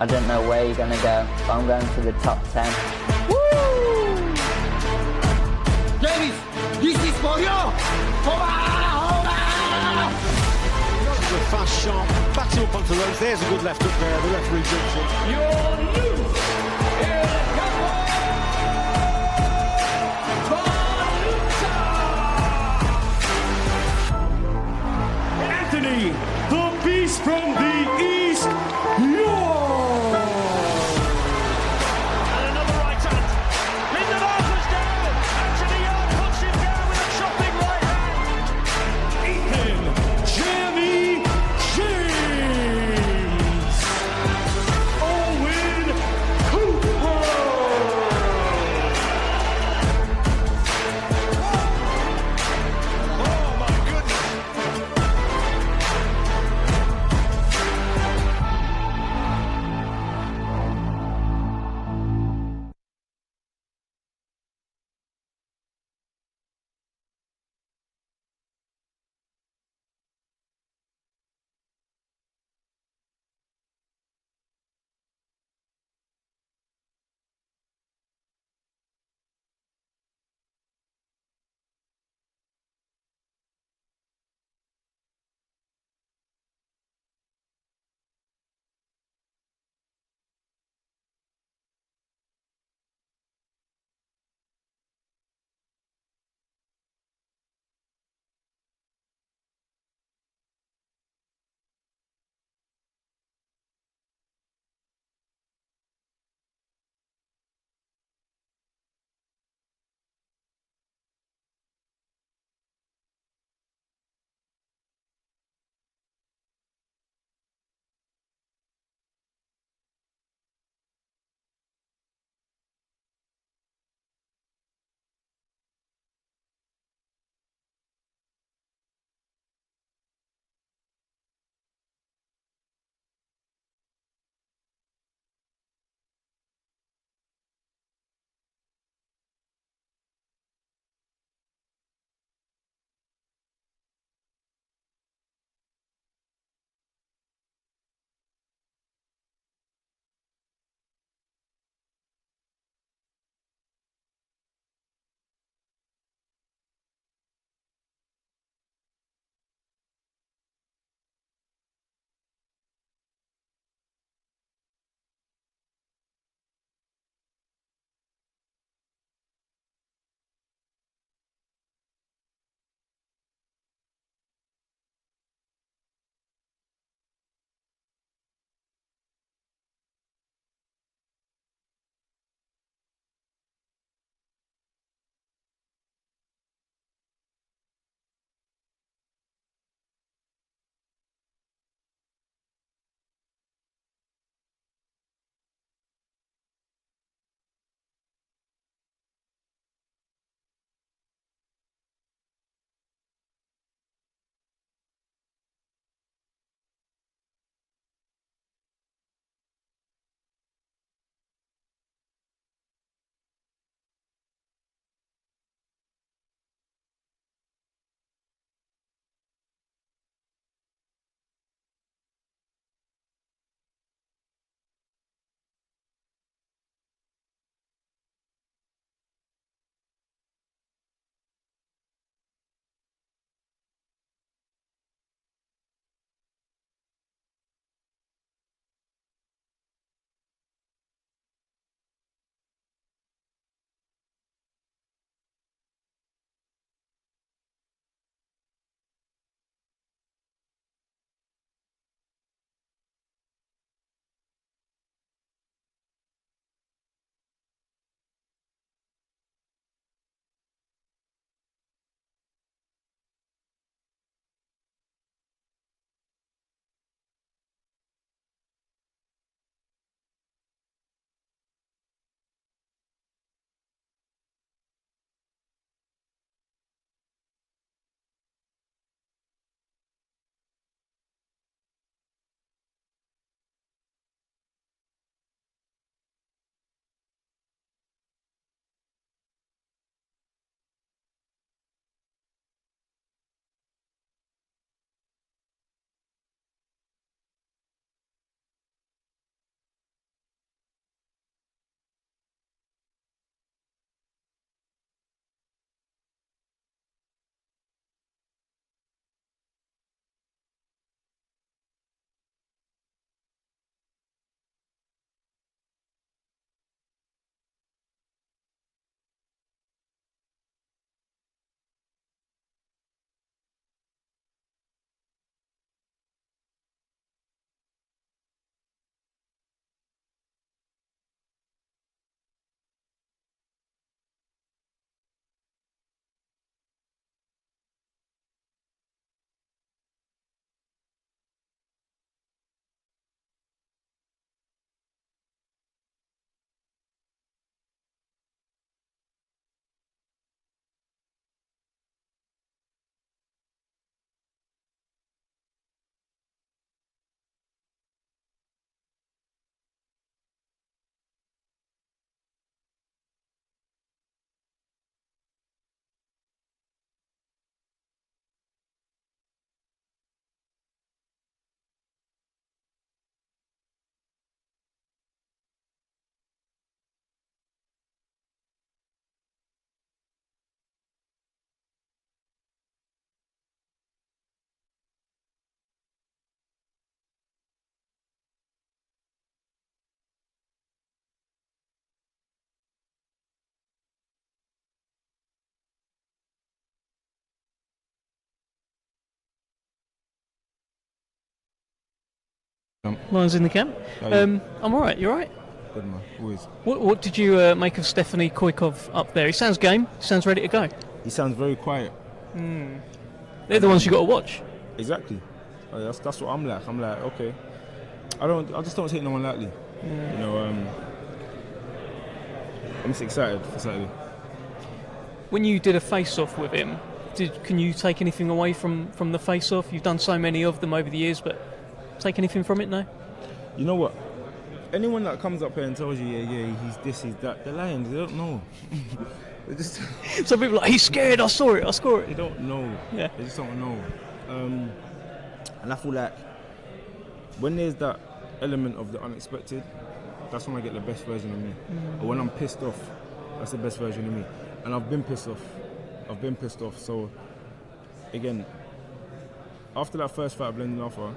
I don't know where you're going to go, but I'm going to the top 10. Woo! Davies, this is for you! A fast, sharp, backs up onto those. There's a good left up there, the referee jumps in. Your new Anthony, the beast from the East, Yarde! And another right hand. Liam Davies down. Anthony Yarde puts him down with a chopping right hand. Ethan Jamie James. Owen Lions in the camp. I'm all right. You all right? Good man, always. What did you make of Anthony Koykov up there? He sounds game. He sounds ready to go. He sounds very quiet. They're the ones you got to watch. Exactly. That's what I'm like. I'm like, okay. I just don't take no one lightly. You know, I'm just excited for Saturday. When you did a face-off with him, can you take anything away from the face-off? You've done so many of them over the years, but take anything from it? No. You know what? Anyone that comes up here and tells you, yeah, he's this, he's that, they're lying. They don't know. They just some people are like, he's scared. I saw it. They don't know. Yeah. They just don't know. And I feel like when there's that element of the unexpected, that's when I get the best version of me. Or when I'm pissed off, that's the best version of me. And I've been pissed off. So again, after that first fight of Blending Alpha,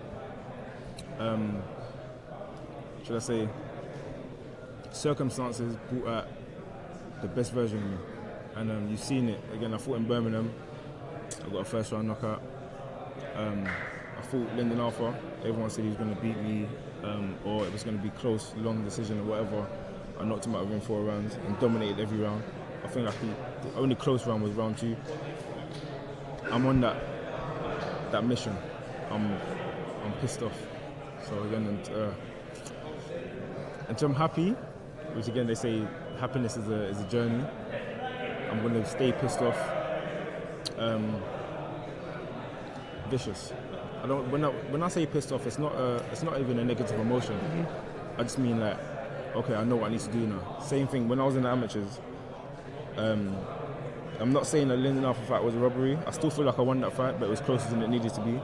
should I say, circumstances brought out the best version of me. And you've seen it. Again, I fought in Birmingham. I got a first round knockout. I fought Lyndon Alpha. Everyone said he was going to beat me, or it was going to be close, long decision or whatever. I knocked him out within 4 rounds and dominated every round. I think the only close round was round 2. I'm on that mission. I'm pissed off. So again, until I'm happy, which again they say happiness is a journey. I'm going to stay pissed off. Vicious. When I say pissed off, it's not even a negative emotion. I just mean like, okay, I know what I need to do now. Same thing when I was in the amateurs. I'm not saying that Lyndon Alpha fight was a robbery. I still feel like I won that fight, but it was closer than it needed to be.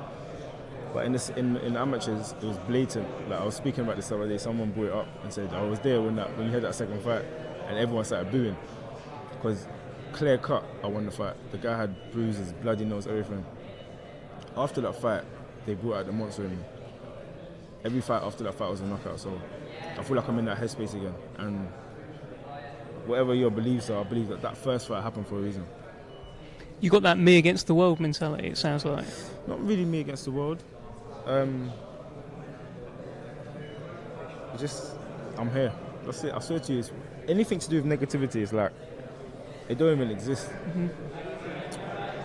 But in the amateurs, it was blatant. Like I was speaking about this the other day, someone brought it up and said I was there when you had that second fight, and everyone started booing because clear cut, I won the fight. The guy had bruises, bloody nose, everything. After that fight, they brought out the monster in me. Every fight after that fight was a knockout, so I feel like I'm in that headspace again. And whatever your beliefs are, I believe that first fight happened for a reason. You got that me against the world mentality, it sounds like. Not really me against the world. I'm here. That's it. I swear to you, anything to do with negativity is like, it don't even exist.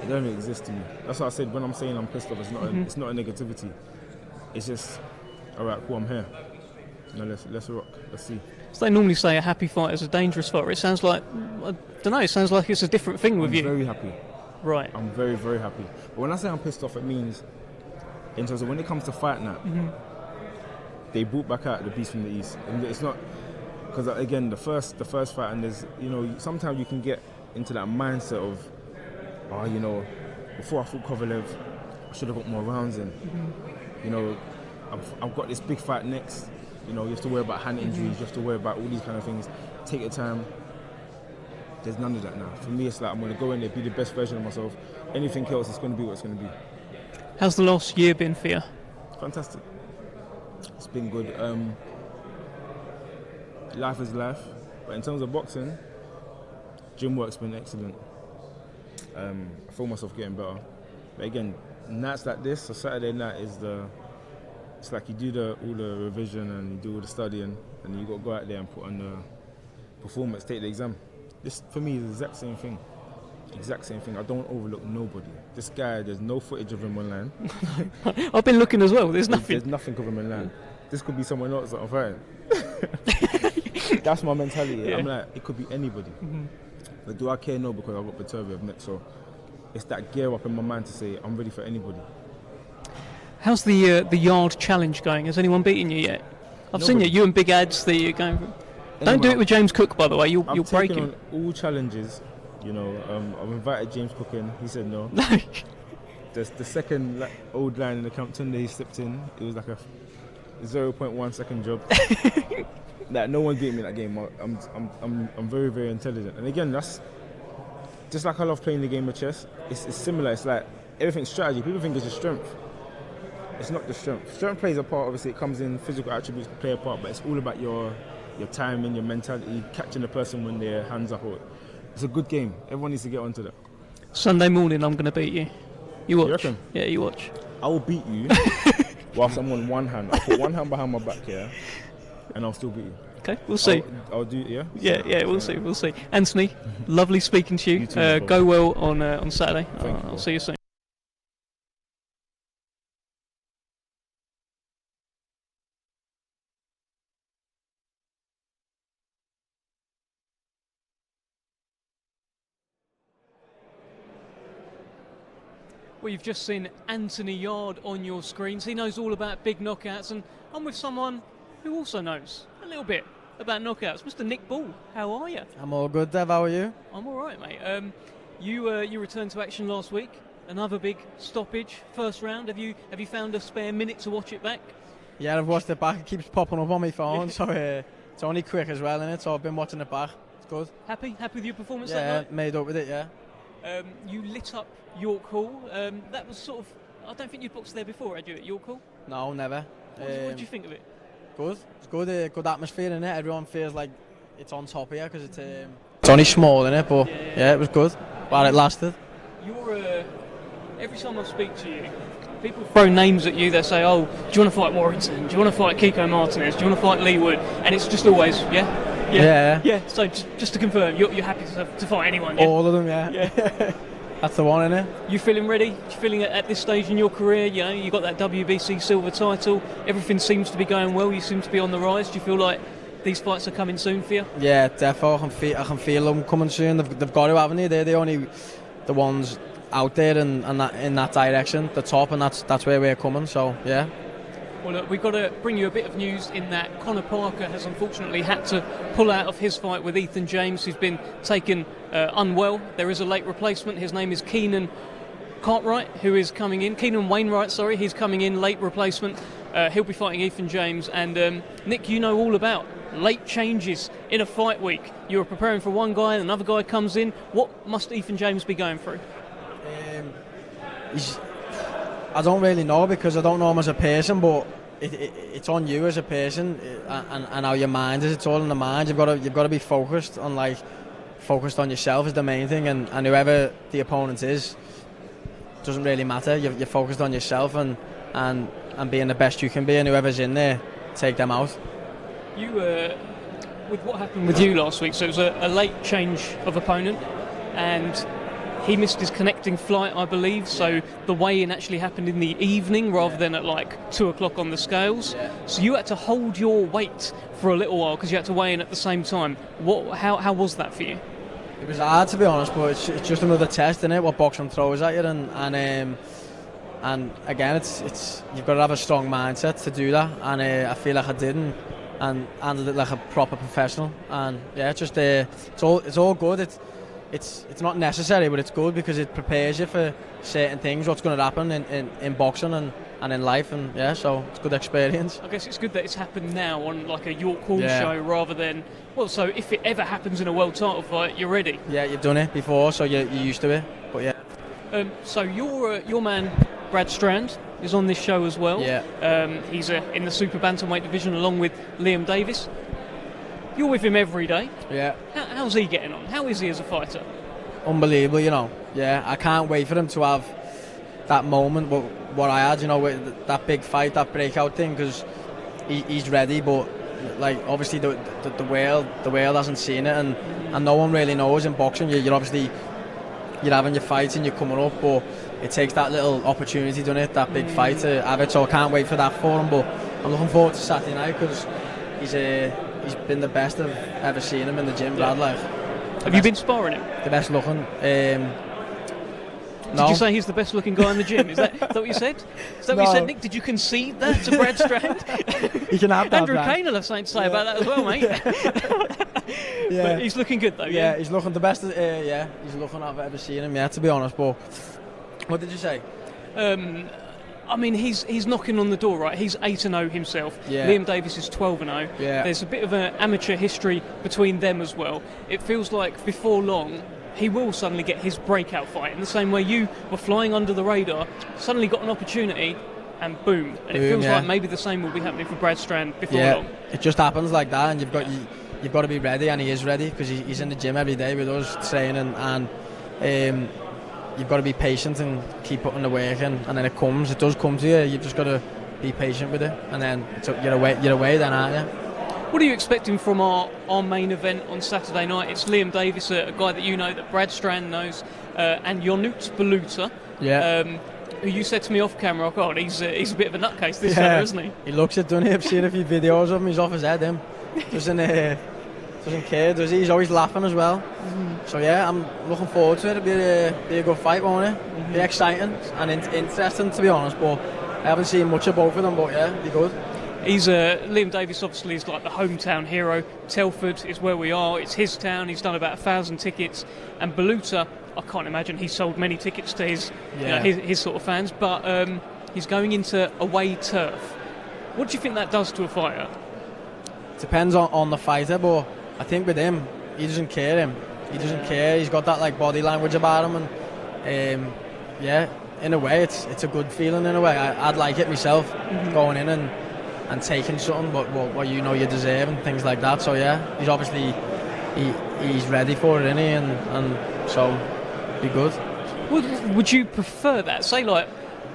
It don't even exist to me. That's what I said when I'm saying I'm pissed off. It's not a negativity. It's just, all right, cool, I'm here. Now let's rock. Let's see. So they normally say a happy fight is a dangerous fighter. It sounds like, I don't know, it sounds like it's a different thing with you. I'm very happy. Right. I'm very, very happy. But when I say I'm pissed off, it means, in terms of when it comes to fight night, they brought back out the beast from the east. And it's not, because again, the first fight, and there's, sometimes you can get into that mindset of, before I fought Kovalev, I should have got more rounds in. I've got this big fight next. You have to worry about hand injuries, you have to worry about all these kind of things. Take your time. There's none of that now. For me, it's like I'm going to go in there, be the best version of myself. Anything else is going to be what it's going to be. How's the last year been for you? Fantastic. It's been good. Life is life. But in terms of boxing, gym work's been excellent. I feel myself getting better. But again, nights like this, so Saturday night is it's like you do all the revision and you do all the studying, and you got to go out there and put on the performance, take the exam. This for me is the exact same thing. Exact same thing. I don't overlook nobody. This guy, there's no footage of him online. I've been looking as well. There's nothing. There's nothing of him online. This could be someone else that I'm fighting. That's my mentality. Yeah. I'm like, it could be anybody. But do I care? No, because I've got Viterbi next. So it's that gear up in my mind to say I'm ready for anybody. How's the Yarde challenge going? Has anyone beaten you yet? I've seen you and Big Ads that you're going for. Don't do it with James Cook, by the way. You'll break him. I've taken on all challenges. I've invited James Cook in. He said no. The second old line in the camp, Tunde, he slipped in. It was like a 0.1 second job. Like no one beat me in that game. I'm very, very intelligent. And again, that's just like I love playing the game of chess. It's similar. It's like everything's strategy. People think it's just strength. It's not the strength. Strength plays a part. Obviously, it comes in. Physical attributes play a part, but it's all about your timing, your mentality, catching the person when their hands up. It's a good game. Everyone needs to get onto that. Sunday morning, I'm going to beat you. You watch? You reckon? Yeah, you watch. I will beat you. whilst I'm on one hand. I'll put one hand behind my back, yeah, and I'll still beat you. Okay, we'll see. I'll do, yeah? Yeah, we'll see. Anthony, lovely speaking to you. You too, go well on Saturday. I'll see you soon. Well, you've just seen Anthony Yarde on your screens. He knows all about big knockouts, and I'm with someone who also knows a little bit about knockouts. Mr. Nick Ball, how are you? I'm all good, Dev. How are you? I'm all right, mate. You returned to action last week. Another big stoppage, first round. Have you found a spare minute to watch it back? Yeah, I've watched it back. It keeps popping up on my phone, so it's only quick as well, innit? So I've been watching it back. It's good. Happy with your performance that Yeah, night? made up with it, yeah. You lit up York Hall. That was sort of, I don't think you'd boxed there before, had you, at York Hall? No, never. What did you think of it? Good. It's good. Good atmosphere in it. Everyone feels like it's on top here because it's only small in it, but yeah, it was good. While it lasted. You're every time I speak to you, people throw names at you. They say, "Oh, do you want to fight Warrington? Do you want to fight Kiko Martinez? Do you want to fight Lee Wood?" And it's just always, yeah. So just to confirm, you're happy to fight anyone? Yeah? All of them, yeah. That's the one, innit? You feeling ready? You feeling at this stage in your career? You know, you got that WBC silver title. Everything seems to be going well. You seem to be on the rise. Do you feel like these fights are coming soon for you? Yeah, definitely. I can feel them coming soon. They've got to, haven't they? They're the only ones out there and that in that direction, the top, and that's where we're coming. So yeah. Well, look, we've got to bring you a bit of news in that Conor Parker has unfortunately had to pull out of his fight with Ethan James, who's been taken unwell. There is a late replacement. His name is Keenan Wainwright, he's coming in, late replacement. He'll be fighting Ethan James. And Nick, you know all about late changes in a fight week. You were preparing for one guy, another guy comes in. What must Ethan James be going through? I don't really know because I don't know him as a person, but it's on you as a person and how your mind is. It's all in the mind. You've got to be focused on yourself is the main thing, and whoever the opponent is doesn't really matter. You're focused on yourself and being the best you can be, and whoever's in there, take them out. You with what happened with you last week, so it was a late change of opponent, and he missed his connecting flight, I believe, so the weigh-in actually happened in the evening rather than at like 2 o'clock on the scales. Yeah. So you had to hold your weight for a little while because you had to weigh in at the same time. How was that for you? It was hard, to be honest, but it's just another test, isn't it? What boxing throws at you, and again, it's you've got to have a strong mindset to do that, and I feel like I didn't, and handled it like a proper professional, and yeah, it's all good. It's not necessary, but it's good because it prepares you for certain things, what's going to happen in boxing and in life, and yeah, so it's a good experience. I guess it's good that it's happened now on like a York Hall show rather than, well, so if it ever happens in a world title fight, you're ready. Yeah, you've done it before, so you're used to it, but yeah. So your man Brad Strand is on this show as well. Yeah. He's in the Super-Bantamweight division along with Liam Davies. You're with him every day. Yeah. How's he getting on? How is he as a fighter? Unbelievable, you know. Yeah, I can't wait for him to have that moment, what I had, you know, with that big fight, that breakout thing, because he's ready. But like obviously the world hasn't seen it, and no one really knows in boxing. You're obviously having your fights and you're coming up, but it takes that little opportunity, doesn't it? That big fight to have it. So I can't wait for that for him. But I'm looking forward to Saturday night because he's been the best I've ever seen him in the gym, Brad. Like, have you been sparring him? The best looking. Did you say he's the best looking guy in the gym? Is that what you said? Is that what you said, Nick? Did you concede that to Brad Strand? You can have that. Andrew Kane will have something to say about that as well, mate. Yeah. But he's looking good though. Yeah, he's looking the best. He's looking I've ever seen him. Yeah, to be honest. But what did you say? I mean, he's knocking on the door, right? He's 8-0 himself. Yeah. Liam Davies is 12-0. Yeah. There's a bit of an amateur history between them as well. It feels like before long, he will suddenly get his breakout fight. In the same way you were flying under the radar, suddenly got an opportunity, and boom. And it feels like maybe the same will be happening for Brad Strand before long. It just happens like that, and you've got to be ready, and he is ready because he's in the gym every day with us training, and you've got to be patient and keep putting the work in, and then it does come to you. You've just got to be patient with it, and then you're away then, aren't you? What are you expecting from our main event on Saturday night? It's Liam Davies, a guy that you know, that Brad Strand knows, and Ionut Baluta. Yeah. Who you said to me off camera, oh God, he's a bit of a nutcase this summer, isn't he? He looks it, doesn't he? I've seen a few videos of him. He's off his head, him. Doesn't care, does he? He's always laughing as well. So yeah, I'm looking forward to it. It'll be a good fight, won't it? Be exciting and interesting, to be honest. But I haven't seen much of both of them. But yeah, it'll be good. He's Liam Davies obviously is like the hometown hero. Telford is where we are. It's his town. He's done about 1,000 tickets. And Baluta, I can't imagine he's sold many tickets to his his sort of fans. But he's going into away turf. What do you think that does to a fighter? Depends on the fighter, but I think with him, he doesn't care. He doesn't care. He's got that like body language about him, and yeah, in a way, it's a good feeling. In a way, I'd like it myself, going in and taking something, but what you know you deserve and things like that. So yeah, he's obviously he's ready for it, isn't he? And so be good. Would you prefer that? Say like,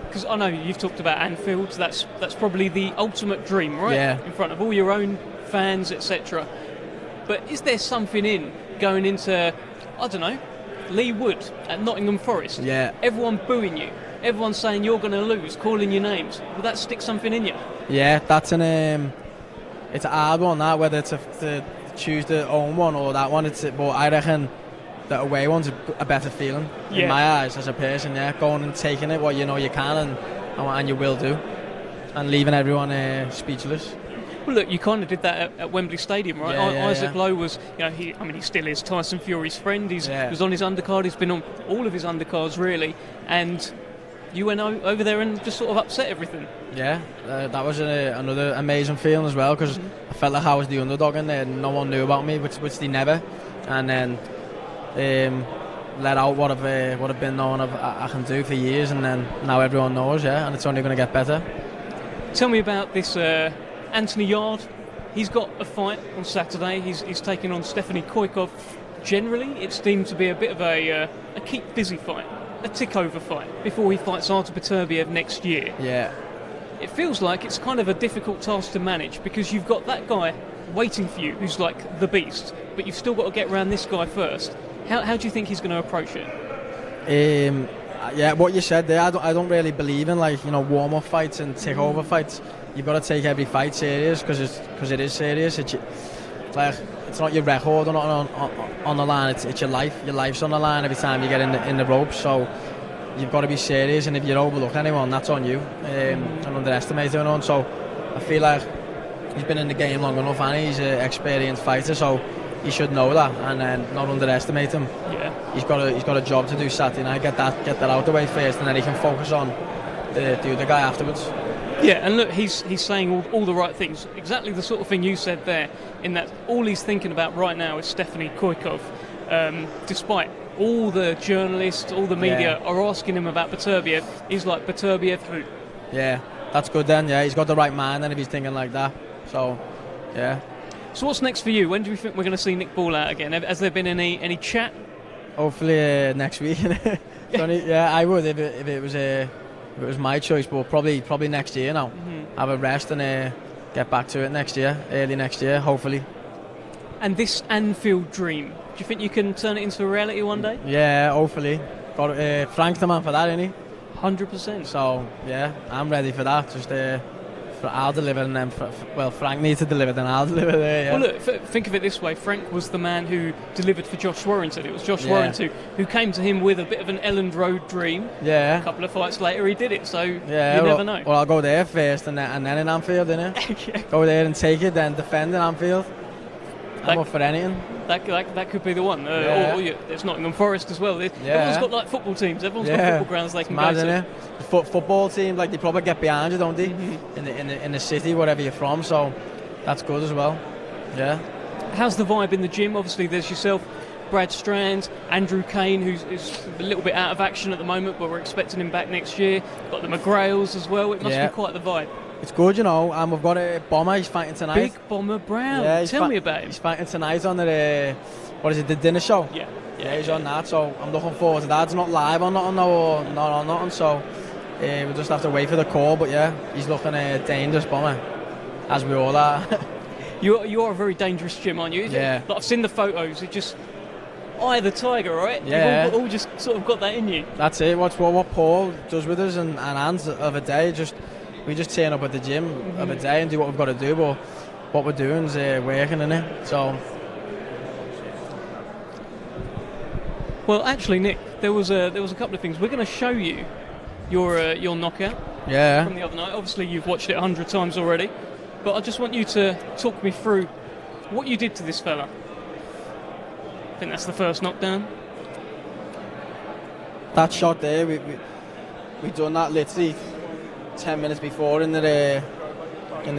because I know you've talked about Anfield. That's probably the ultimate dream, right? Yeah. In front of all your own fans, etc. But is there something in going into, I don't know, Lee Wood at Nottingham Forest? Yeah. Everyone booing you, everyone saying you're going to lose, calling your names. Will that stick something in you? Yeah, that's it's a hard one, that, whether to choose the own one or that one. But I reckon the away one's a better feeling in my eyes as a person. Yeah, going and taking it, what you know you can and you will do, and leaving everyone speechless. Well, look, you kind of did that at Wembley Stadium, right? Isaac yeah. Lowe was, he still is Tyson Fury's friend. He was on his undercard. He's been on all of his undercards, really. And you went over there and just sort of upset everything. Yeah, that was another amazing feeling as well, because I felt like I was the underdog in there. No one knew about me, which they never. And then let out what I've been knowing I can do for years, and then now everyone knows, and it's only going to get better. Tell me about this Anthony Yarde. He's got a fight on Saturday. He's taking on Anthony Koykov. Generally, it's deemed to be a bit of a keep busy fight, a tick-over fight, before he fights Artur Beterbiev next year. Yeah. It feels like it's kind of a difficult task to manage, because you've got that guy waiting for you who's like the beast, but you've still got to get around this guy first. How do you think he's going to approach it? Yeah, what you said there, I don't really believe in warm-up fights and take-over fights. You've got to take every fight serious, because it is serious. It's not your record on the line. It's your life. Your life's on the line every time you get in the ropes. So you've got to be serious, and if you overlook anyone, that's on you. And underestimate anyone. So I feel like he's been in the game long enough, and he's an experienced fighter. So he should know that, and then not underestimate him. Yeah. He's got a job to do Saturday night. Get that out of the way first, and then he can focus on the other guy afterwards. Yeah, and look, he's saying all the right things. Exactly the sort of thing you said there, in that all he's thinking about right now is Anthony Koykov. Despite all the journalists, all the media are asking him about Beterbiev, he's like, Beterbiev who? Yeah, that's good then. Yeah, he's got the right mind then if he's thinking like that. So, yeah. So what's next for you? When do you think we're going to see Nick Ball out again? Has there been any chat? Hopefully next week. I would if it was my choice, but probably next year now. Have a rest and get back to it next year, early next year, hopefully. And this Anfield dream, do you think you can turn it into a reality one day? Yeah, hopefully. Got Frank's the man for that, isn't he? 100%. So yeah, I'm ready for that. Just I'll deliver, and then Frank needs to deliver, then I'll deliver there. Yeah. Well, look, think of it this way: Frank was the man who delivered for Josh Warrington. It was Josh Warrington who came to him with a bit of an Elland Road dream. Yeah. A couple of fights later, he did it. So you never know. Well, I'll go there first, and then in Anfield, innit? Go there and take it, then defend in Anfield. I'm up for anything. That could be the one. It's Nottingham Forest as well. Everyone's got like football teams. Everyone's got football grounds they can go to. The football team, they probably get behind you, don't they? In the city, wherever you're from. So that's good as well. Yeah. How's the vibe in the gym? Obviously, there's yourself, Brad Strand, Andrew Kane, who's a little bit out of action at the moment, but we're expecting him back next year. Got the McGrails as well. It must be quite the vibe. It's good, and we've got a Bomber. He's fighting tonight. Big Bomber Brown. Yeah, Tell me about him. He's fighting tonight on the the dinner show. Yeah, he's on that. So I'm looking forward to that. It's not live on nothing, or not on nothing. So We'll just have to wait for the call, but yeah, he's looking dangerous, bomber, as we all are. You are a very dangerous gym, aren't you? Yeah. Like, I've seen the photos. It just eye the tiger, right? Yeah. You've all just sort of got that in you. That's it. What Paul does with us and Hans of a day, we just turn up at the gym of a day and do what we've got to do. But what we're doing is working, innit? So. Well, actually, Nick, there was a couple of things. We're going to show you your knockout from the other night. Obviously, you've watched it 100 times already, but I just want you to talk me through what you did to this fella. I think that's the first knockdown. That shot there, we done that literally 10 minutes before in the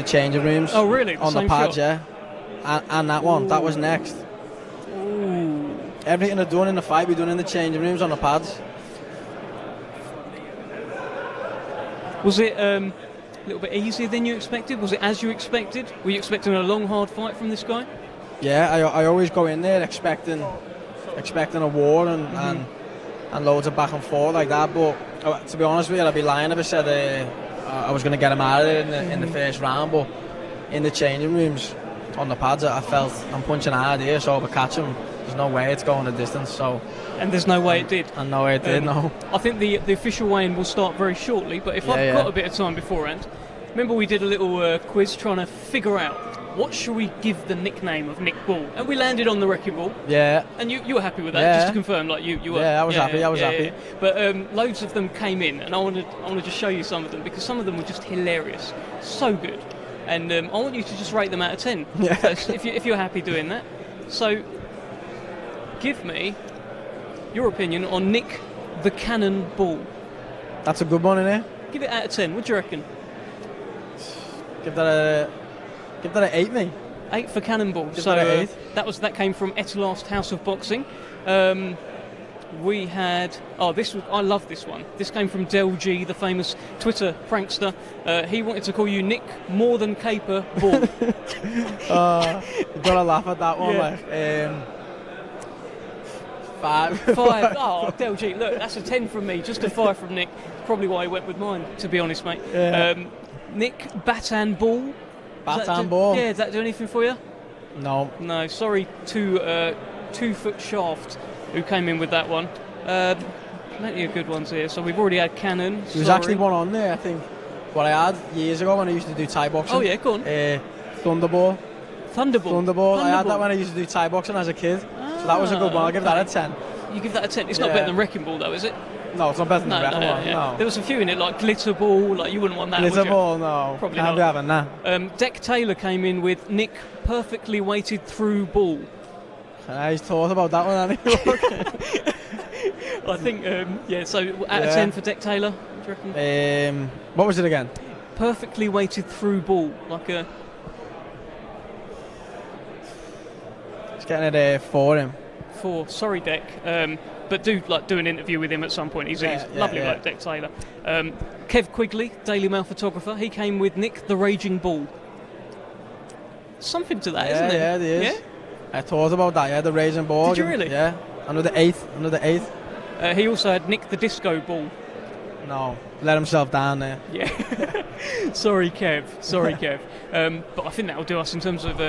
changing rooms. Oh, really? On the pads, yeah. And that one, that was next. Ooh. Everything they're doing in the fight, we done in the changing rooms on the pads. Was it a little bit easier than you expected? Was it as you expected? Were you expecting a long, hard fight from this guy? Yeah, I always go in there expecting a war and loads of back and forth like that. But to be honest with you, I'd be lying if I said I was going to get him out of it in the first round. But in the changing rooms on the pads, I felt I'm punching hard here, so if I catch him, there's no way it's going the distance. So. And there's no way it did. And no way it did. No. I think the official weigh-in will start very shortly. But if I've got a bit of time beforehand, remember we did a little quiz trying to figure out what should we give the nickname of Nick Ball, and we landed on the Wrecking Ball. Yeah. And you were happy with that, just to confirm, like you were. Yeah, I was happy. I was happy. But loads of them came in, and I want to just show you some of them because some of them were just hilarious, so good, and I want you to just rate them out of 10. Yeah. So if you're happy doing that, so give me your opinion on Nick the Cannon Ball. That's a good one, innit? Give it out of 10. What do you reckon? Give that an 8, mate. 8 for Cannonball. Give So that an 8. that came from Etalast House of Boxing. We had I love this one. This came from Del G, the famous Twitter prankster. He wanted to call you Nick More Than Caper Ball. You've got to laugh at that one, like. 5. 5. Oh, Del G, look, that's a 10 from me. Just a 5 from Nick. Probably why he went with mine, to be honest, mate. Yeah. Nick Batan Ball. Ball. Yeah, does that do anything for you? No. No, sorry to 2 Foot Shaft, who came in with that one. Plenty of good ones here. So we've already had Cannon. There was actually one on there, I think, what I had years ago when I used to do Thai boxing. Oh yeah, go on. Thunderball. Thunderball. I had that when I used to do Thai boxing as a kid. So that was a good one. I'll give that a 10. You give that a 10? It's not better than Wrecking Ball, though, is it? No, it's not better than the Wrecking Ball. No. There was a few in it, like Glitter Ball. Like you wouldn't want that. Glitter would you? Ball, no. Probably Can't not. be having that. Deck Taylor came in with Nick Perfectly Weighted Through Ball. He's thought about that one, hasn't he? I think, so out of 10 for Deck Taylor, what do you reckon? What was it again? Perfectly Weighted Through Ball, like a... It's getting it for him. 4, sorry Deck, but do an interview with him at some point. He's lovely, like Deck Taylor. Kev Quigley, Daily Mail photographer, he came with Nick the Raging Ball. Something to that, isn't it? Yeah, it is. Yeah? I thought about that, the Raging Ball. Did you really? Yeah, another 8th. He also had Nick the Disco Ball. No, let himself down there. Yeah. Sorry, Kev. But I think that'll do us in terms of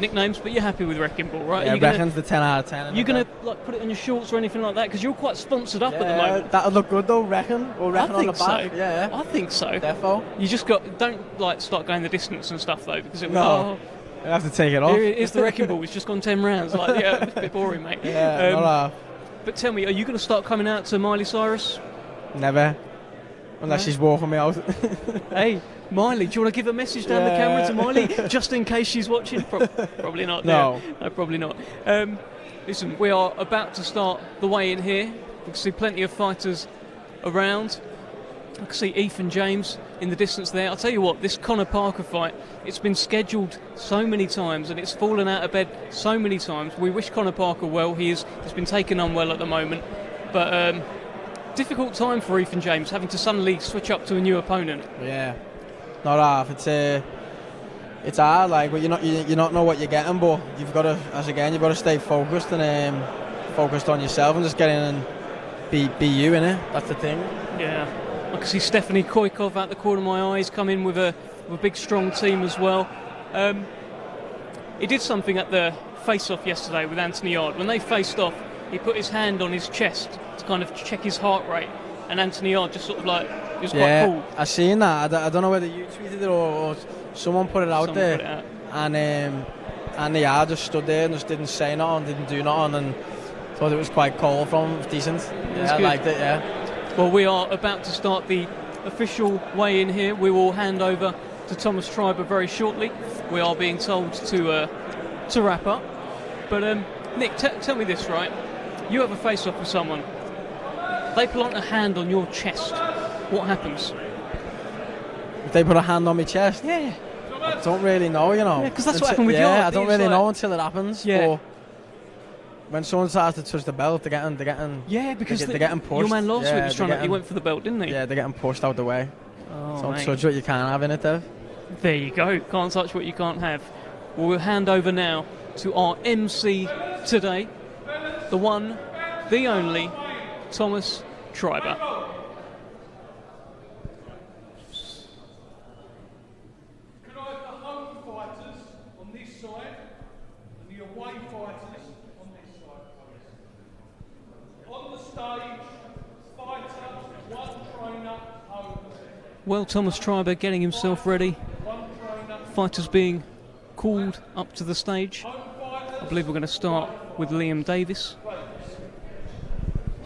nicknames. But you're happy with Wrecking Ball, right? Yeah, Wrecking's the 10 out of 10. You're going to put it on your shorts or anything like that? Because you're quite sponsored up at the moment. That'll look good though, Wrecking. Or Wrecking on the back. So. Yeah. I think so. Defo. You just don't start going the distance and stuff though, because it will. No. You have to take it off. Here's the Wrecking Ball. It's just gone 10 rounds. It's a bit boring, mate. Yeah. But tell me, are you going to start coming out to Miley Cyrus? Never. Unless she's walking me out. Hey, Miley, do you want to give a message down the camera to Miley, just in case she's watching? Probably not. No, probably not. Listen, we are about to start the weigh-in here. We can see plenty of fighters around. I can see Ethan James in the distance there. I'll tell you what, this Conor Parker fight, it's been scheduled so many times and it's fallen out of bed so many times. We wish Conor Parker well. He's been taken unwell at the moment, but difficult time for Ethan James, having to suddenly switch up to a new opponent. Yeah, not half. It's hard, like, but you not know what you're getting, but you've got to stay focused and focused on yourself and just get in and be you, innit? That's the thing. Yeah. I can see Stephanie Koykov out the corner of my eyes come in with a big strong team as well. He did something at the face-off yesterday with Anthony Yarde. When they faced off, he put his hand on his chest to kind of check his heart rate, and Anthony Yarde just sort of like, it was quite cool. I seen that. I don't know whether you tweeted it or someone put it out there. And Yarde just stood there and just didn't say nothing, didn't do nothing, and thought it was quite cool from him. It was decent. Yeah, I liked it, yeah. Well, we are about to start the official weigh-in here. We will hand over to Thomas Treiber very shortly. We are being told to wrap up. But Nick, tell me this, right? You have a face-off with someone. They put a hand on your chest. What happens? If they put a hand on my chest? Yeah. I don't really know, you know. Yeah, because that's what happened with you. Yeah, I don't really know until it happens. Yeah. But when someone starts to touch the belt, they're getting. Yeah, because they're getting pushed. Your man last week was he went for the belt, didn't he? Yeah, they're getting pushed out the way. Oh, don't touch what you can't have in it, Dev. There you go. Can't touch what you can't have. Well, we'll hand over now to our MC today, the one, the only, Thomas Treiber. Can I have the home fighters on this side and the away fighters on this side, please? On the stage, fighter, one trainer, home. Well, Thomas Treiber getting himself ready. Fighters being called up to the stage. I believe we're going to start with Liam Davies.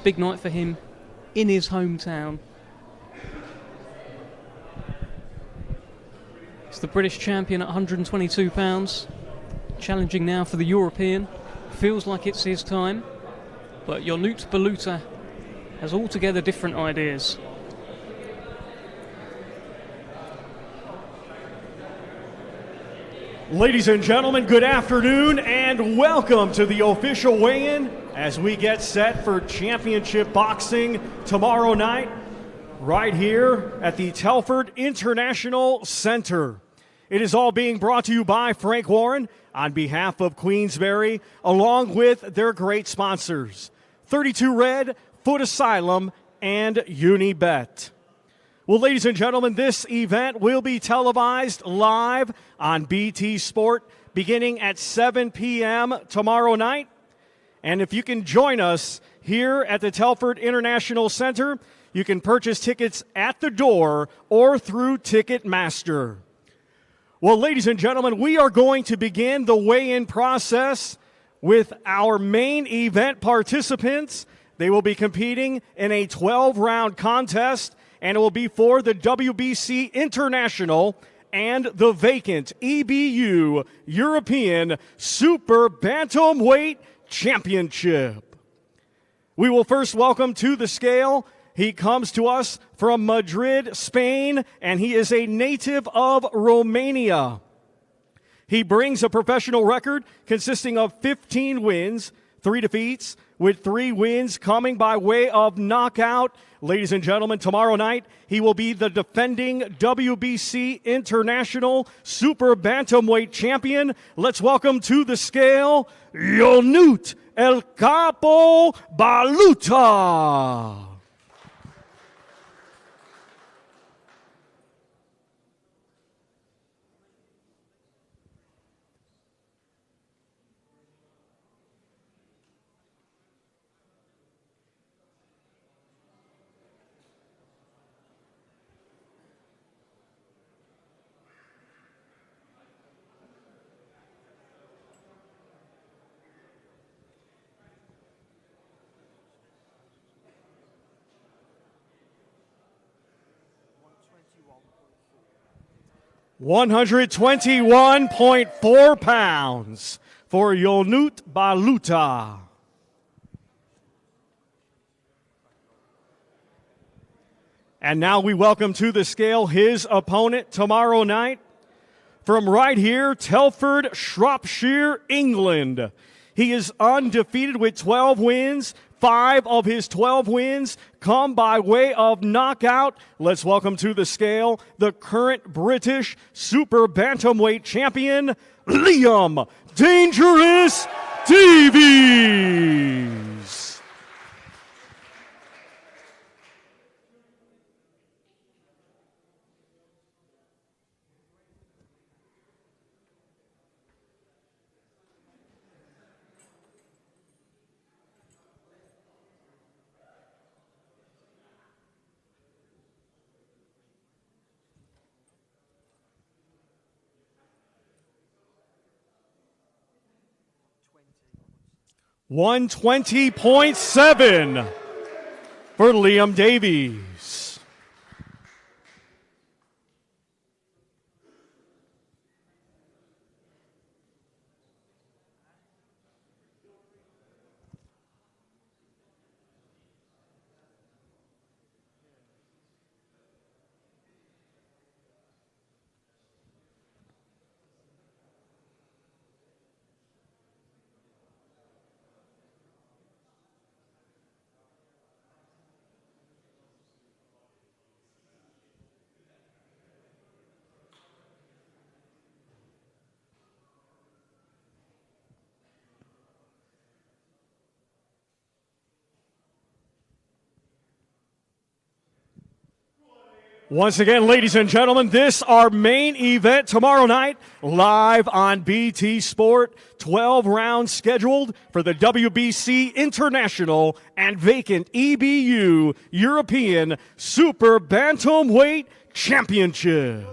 Big night for him in his hometown. He's the British champion at 122 pounds, challenging now for the European. Feels like it's his time, but Ionut Baluta has altogether different ideas. Ladies and gentlemen, good afternoon and welcome to the official weigh-in as we get set for championship boxing tomorrow night right here at the Telford International Centre. It is all being brought to you by Frank Warren on behalf of Queensberry, along with their great sponsors, 32 Red, Foot Asylum, and Unibet. Well, ladies and gentlemen, this event will be televised live on BT Sport beginning at 7 p.m. tomorrow night. And if you can join us here at the Telford International Centre, you can purchase tickets at the door or through Ticketmaster. Well, ladies and gentlemen, we are going to begin the weigh-in process with our main event participants. They will be competing in a 12-round contest, and it will be for the WBC International and the Vacant EBU European Super-Bantamweight Championship. We will first welcome to the scale. He comes to us from Madrid, Spain, and he is a native of Romania. He brings a professional record consisting of 15 wins, 3 defeats, with 3 wins coming by way of knockout. Ladies and gentlemen, tomorrow night, he will be the defending WBC International Super Bantamweight Champion. Let's welcome to the scale, Ionut El Capo Baluta. £121.4 for Ionut Baluta. And now we welcome to the scale his opponent tomorrow night from right here, Telford, Shropshire, England. He is undefeated with 12 wins. 5 of his 12 wins come by way of knockout. Let's welcome to the scale the current British Super Bantamweight champion, Liam Dangerous Davies. 120.7 for Liam Davies. Once again, ladies and gentlemen, this our main event tomorrow night, live on BT Sport. 12 rounds scheduled for the WBC International and Vacant EBU European Super-Bantamweight Championship.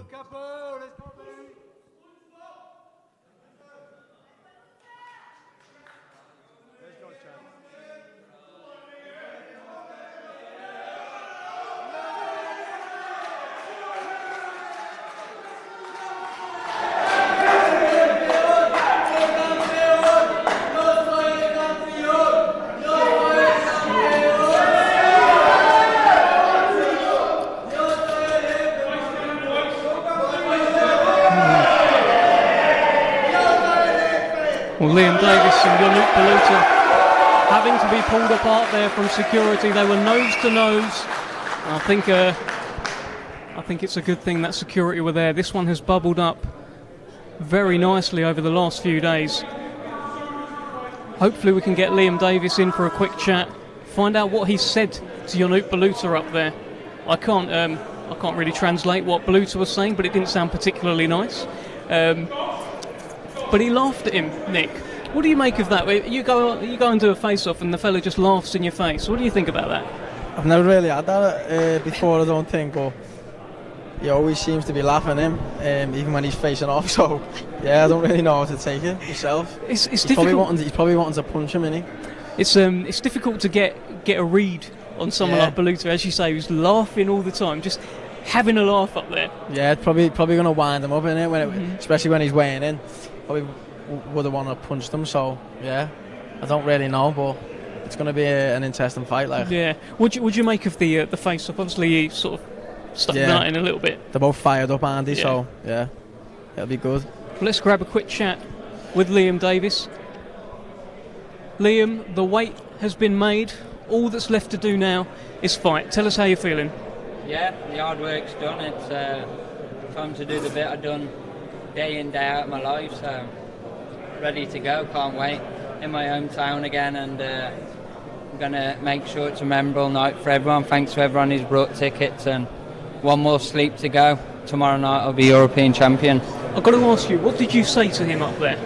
Well, Liam Davies and Ionut Baluta having to be pulled apart there from security. They were nose to nose. I think it's a good thing that security were there. This one has bubbled up very nicely over the last few days. Hopefully we can get Liam Davies in for a quick chat, find out what he said to Ionut Baluta up there. I can't really translate what Baluta was saying, but it didn't sound particularly nice. But he laughed at him, Nick. What do you make of that? You go and do a face-off and the fella just laughs in your face. What do you think about that? I've never really had that before, I don't think, but he always seems to be laughing at him, even when he's facing off. So, yeah, I don't really know how to take it myself. It's he's difficult. Probably wanting to punch him, isn't he? It's difficult to get a read on someone like Baluta, as you say, who's laughing all the time, just having a laugh up there. Yeah, it's probably going to wind him up, isn't it? Especially when he's weighing in. Probably would have wanted to punch them. So, yeah, I don't really know, but it's going to be an interesting fight. Like, yeah. Would you make of the face-up? Obviously, he sort of stuck that in a little bit. They're both fired up, Andy. Yeah. So, yeah, it'll be good. Well, let's grab a quick chat with Liam Davies. Liam, the weight has been made. All that's left to do now is fight. Tell us how you're feeling. Yeah, the hard work's done. It's time to do the bit I've done day in, day out of my life. So ready to go. Can't wait. In my hometown again, and I'm going to make sure it's a memorable night for everyone. Thanks to everyone who's brought tickets, and one more sleep to go. Tomorrow night I'll be European champion. I've got to ask you, what did you say to him up there?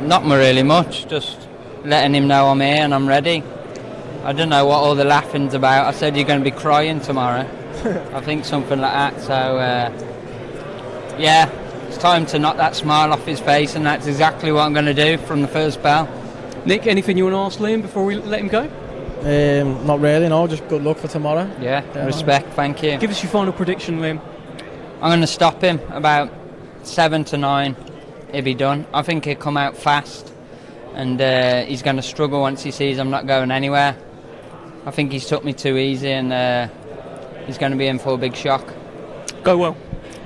Not really much, just letting him know I'm here and I'm ready. I don't know what all the laughing's about. I said you're going to be crying tomorrow. I think something like that. So, yeah, it's time to knock that smile off his face, and that's exactly what I'm going to do from the first bell. Nick, anything you want to ask Liam before we let him go? Not really, no. Just good luck for tomorrow. Yeah, respect, thank you. Give us your final prediction, Liam. I'm going to stop him about 7 to 9. He'll be done. I think he'll come out fast, and he's going to struggle once he sees I'm not going anywhere. I think he's took me too easy, and he's going to be in for a big shock. Go well.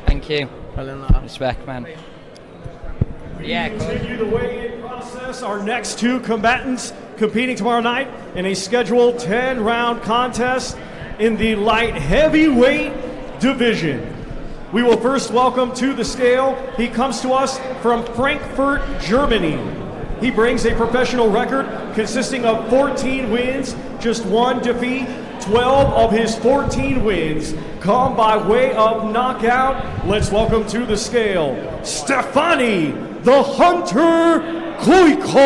Thank you. Respect, man. Yeah, continue the weigh-in process. Our next two combatants competing tomorrow night in a scheduled 10-round contest in the light heavyweight division. We will first welcome to the scale. He comes to us from Frankfurt, Germany. He brings a professional record consisting of 14 wins, just 1 defeat. 12 of his 14 wins come by way of knockout. Let's welcome to the scale, Stefani the Hunter Koykov.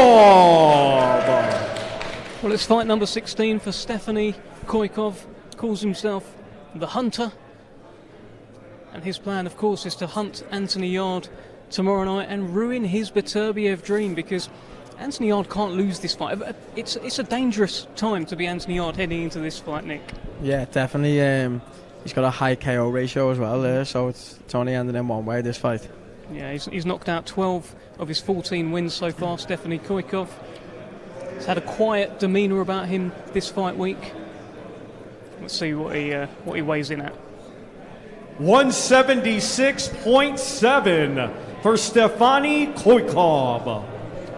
Well, it's fight number 16 for Stefani Koykov. Calls himself the Hunter. And his plan, of course, is to hunt Anthony Yarde tomorrow night and ruin his Beterbiev dream, because Anthony Yarde can't lose this fight. It's a dangerous time to be Anthony Yarde heading into this fight, Nick. Yeah, definitely. He's got a high KO ratio as well there, so it's only ending in one way, this fight. Yeah, he's knocked out 12 of his 14 wins so far, Stephanie Koykov. He's had a quiet demeanour about him this fight week. Let's see what he weighs in at. 176.7 for Stephanie Koykov.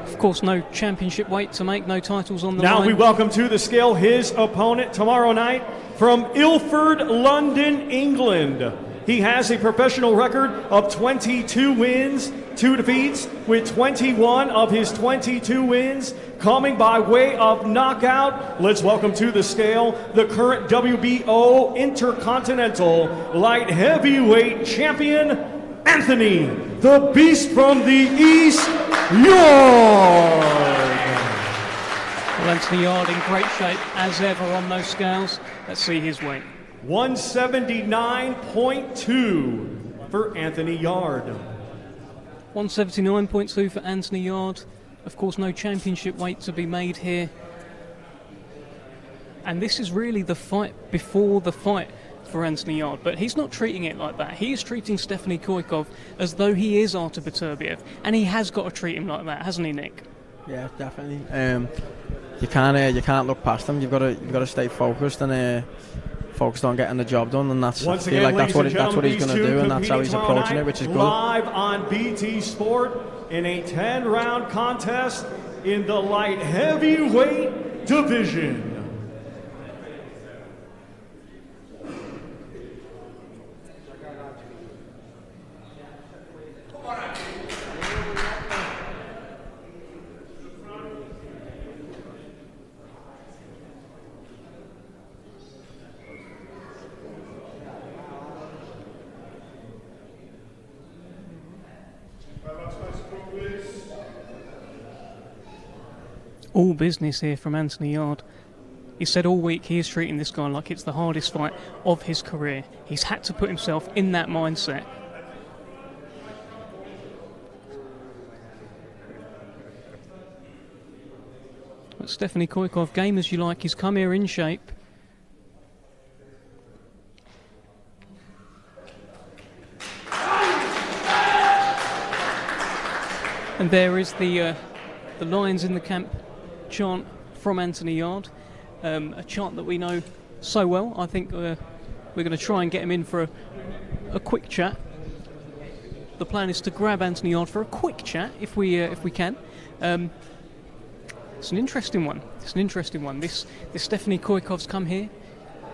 Of course, no championship weight to make, no titles on the Now line. we welcome to the scale his opponent tomorrow night from Ilford, London, England. He has a professional record of 22 wins, 2 defeats, with 21 of his 22 wins coming by way of knockout. Let's welcome to the scale the current WBO Intercontinental Light Heavyweight Champion, Anthony, the Beast from the East, Yarde. Well, Anthony Yarde in great shape as ever on those scales. Let's see his weight. 179.2 for Anthony Yarde. 179.2 for Anthony Yarde. Of course, no championship weight to be made here. And this is really the fight before the fight for Anthony Yarde, but he's not treating it like that. He is treating Stephanie Koykov as though he is Artur Beterbiev, and he has got to treat him like that, hasn't he, Nick? Yeah, definitely. You can't look past him. You've got to stay focused and focused on getting the job done, and that's Once again, again, that's what he's going to do, and that's how he's approaching night, it, which is good. Live on BT Sport in a 10-round contest in the light heavyweight division. All business here from Anthony Yarde. He said all week he is treating this guy like it's the hardest fight of his career. He's had to put himself in that mindset. But Stephanie Koykov, game as you like, he's come here in shape. And there is the Lions in the Camp chant from Anthony Yarde, a chant that we know so well. I think we're going to try and get him in for a quick chat. The plan is to grab Anthony Yarde for a quick chat if we can. It's an interesting one. This Stephanie Koykov's come here.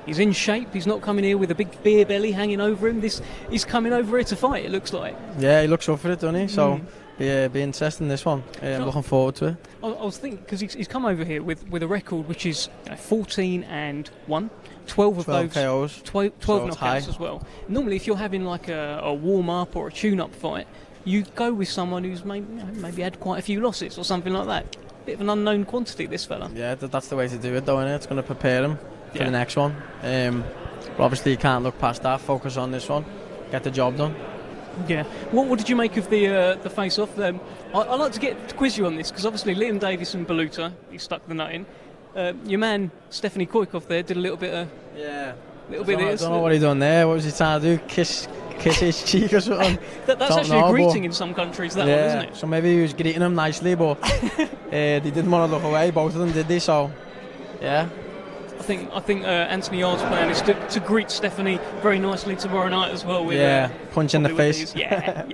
He's in shape. He's not coming here with a big beer belly hanging over him. He's coming over here to fight, it looks like. Yeah, he looks up for it, doesn't he? So be interesting, this one. I'm looking forward to it. I was thinking, because he's come over here with a record which is 14-1, 12 of those KOs, 12 knockouts as well. Normally, if you're having like a warm-up or a tune-up fight, you go with someone who's maybe had quite a few losses or something like that. Bit of an unknown quantity, this fella. Yeah, that's the way to do it, though, isn't it? It's going to prepare him for the next one. But obviously, you can't look past that. Focus on this one. Get the job done. Yeah. What did you make of the face-off? I'd like to quiz you on this, because obviously Liam Davies and Baluta, he stuck the nut in. Your man Stephanie Koykov there did a little bit of... Yeah. I don't know what he done there. What was he trying to do? Kiss his cheek or something? That's actually a greeting in some countries, that one, isn't it? So maybe he was greeting him nicely, but they didn't want to look away, both of them, did they? So, yeah. I think Anthony Yarde's plan is to greet Stephanie very nicely tomorrow night as well. With, punch in the face. Yeah.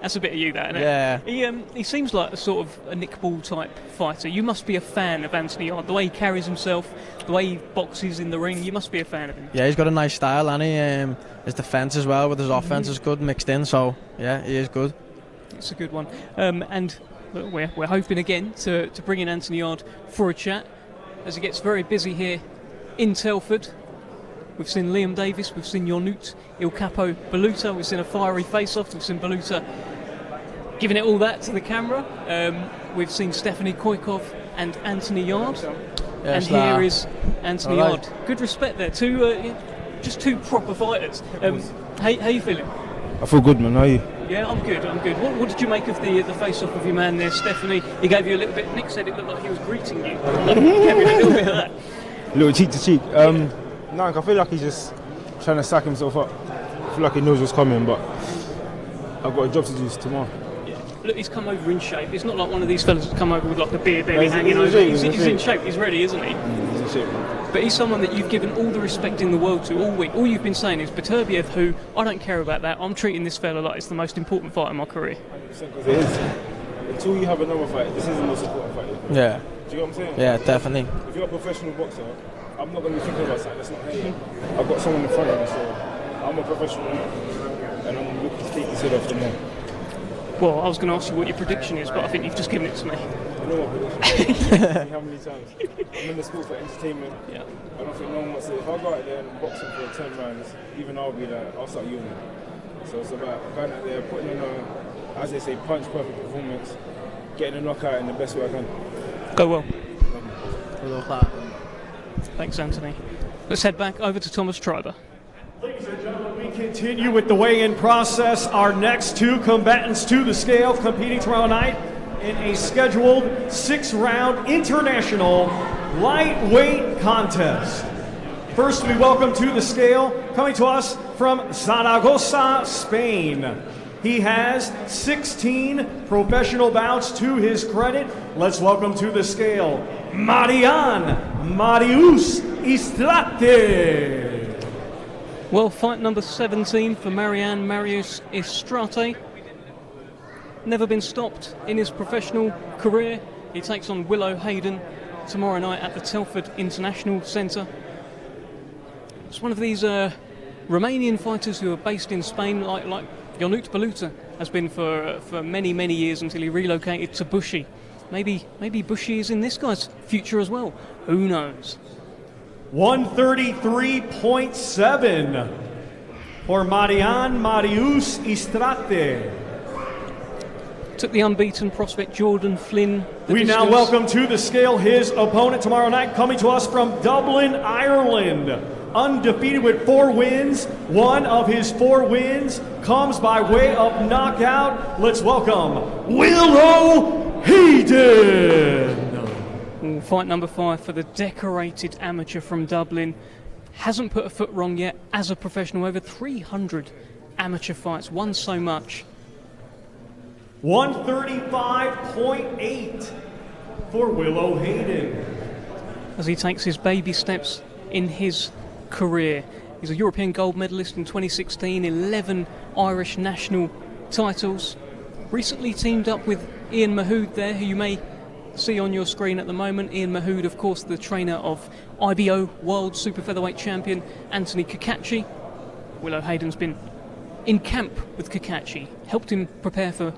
That's a bit of you, that, isn't it? Yeah. He seems like a sort of a Nick Ball type fighter. You must be a fan of Anthony Yarde. The way he carries himself, the way he boxes in the ring, you must be a fan of him. Yeah, he's got a nice style, and his defence as well with his offence is good mixed in. So yeah, he is good. It's a good one. And we're hoping again to bring in Anthony Yarde for a chat as he gets very busy here in Telford. We've seen Liam Davies, we've seen Ionut Baluta, we've seen a fiery face-off, we've seen Baluta giving it all that to the camera. We've seen Stephanie Koykov and Anthony Yarde. Yes, and here is Anthony right. Yarde. Good respect there. Just two proper fighters. How you feeling? I feel good, man. How are you? Yeah, I'm good. What did you make of the face-off of your man there, Stephanie? He gave you a little bit. Nick said it looked like he was greeting you. Like, gave you a little bit of that. Little cheek to cheek. No, I feel like he's just trying to sack himself up. I feel like he knows what's coming, but I've got a job to do tomorrow. Yeah. Look, he's come over in shape. It's not like one of these fellas that's come over with like a beer belly hanging over. He's in shape. He's ready, isn't he? He's in shape. But he's someone that you've given all the respect in the world to all week. All you've been saying is Beterbiev, who I don't care about that. I'm treating this fella like it's the most important fight in my career. 100%, it is. Until you have another fight, this is the most important fight. Yeah. Do you know what I'm saying? Yeah, definitely. If you're a professional boxer, I'm not going to be thinking about something that's not here. I've got someone in front of me, so I'm a professional and I'm looking to take this head off the more. Well, I was going to ask you what your prediction is, but I think you've just given it to me. You know what prediction? How many times? I'm in the sport for entertainment. Yeah. I don't think no one wants to. If I go out there and boxing for 10 rounds, even I'll be like, I'll start yawning. So it's about going out there, putting in a, as they say, punch perfect performance, getting a knockout in the best way I can. Go well. Good luck. Thanks, Anthony. Let's head back over to Thomas Triber. Ladies and gentlemen, we continue with the weigh-in process. Our next two combatants to the scale competing tomorrow night in a scheduled 6-round international lightweight contest. First, we welcome to the scale, coming to us from Zaragoza, Spain. He has 16 professional bouts to his credit. Let's welcome to the scale, Marius Istrate. Well, fight number 17 for Marius Istrate. Never been stopped in his professional career. He takes on Willow Hayden tomorrow night at the Telford International Centre. It's one of these Romanian fighters who are based in Spain, like Ionut Baluta has been for many, many years until he relocated to Bushi. Maybe Bushi is in this guy's future as well. Who knows? 133.7 for Marius Istrate. Took the unbeaten prospect Jordan Flynn. We now welcome to the scale his opponent tomorrow night, coming to us from Dublin, Ireland. Undefeated with 4 wins. One of his 4 wins comes by way of knockout. Let's welcome Willow Hayden. Fight number 5 for the decorated amateur from Dublin. Hasn't put a foot wrong yet as a professional. Over 300 amateur fights, won so much. 135.8 for Willow Hayden. As he takes his baby steps in his career. He's a European gold medalist in 2016, 11 Irish national titles. Recently teamed up with Ian Mahood there, who you may see on your screen at the moment. Ian Mahood, of course, the trainer of IBO World Super Featherweight Champion Anthony Yarde. Willow Hayden's been in camp with Yarde, helped him prepare for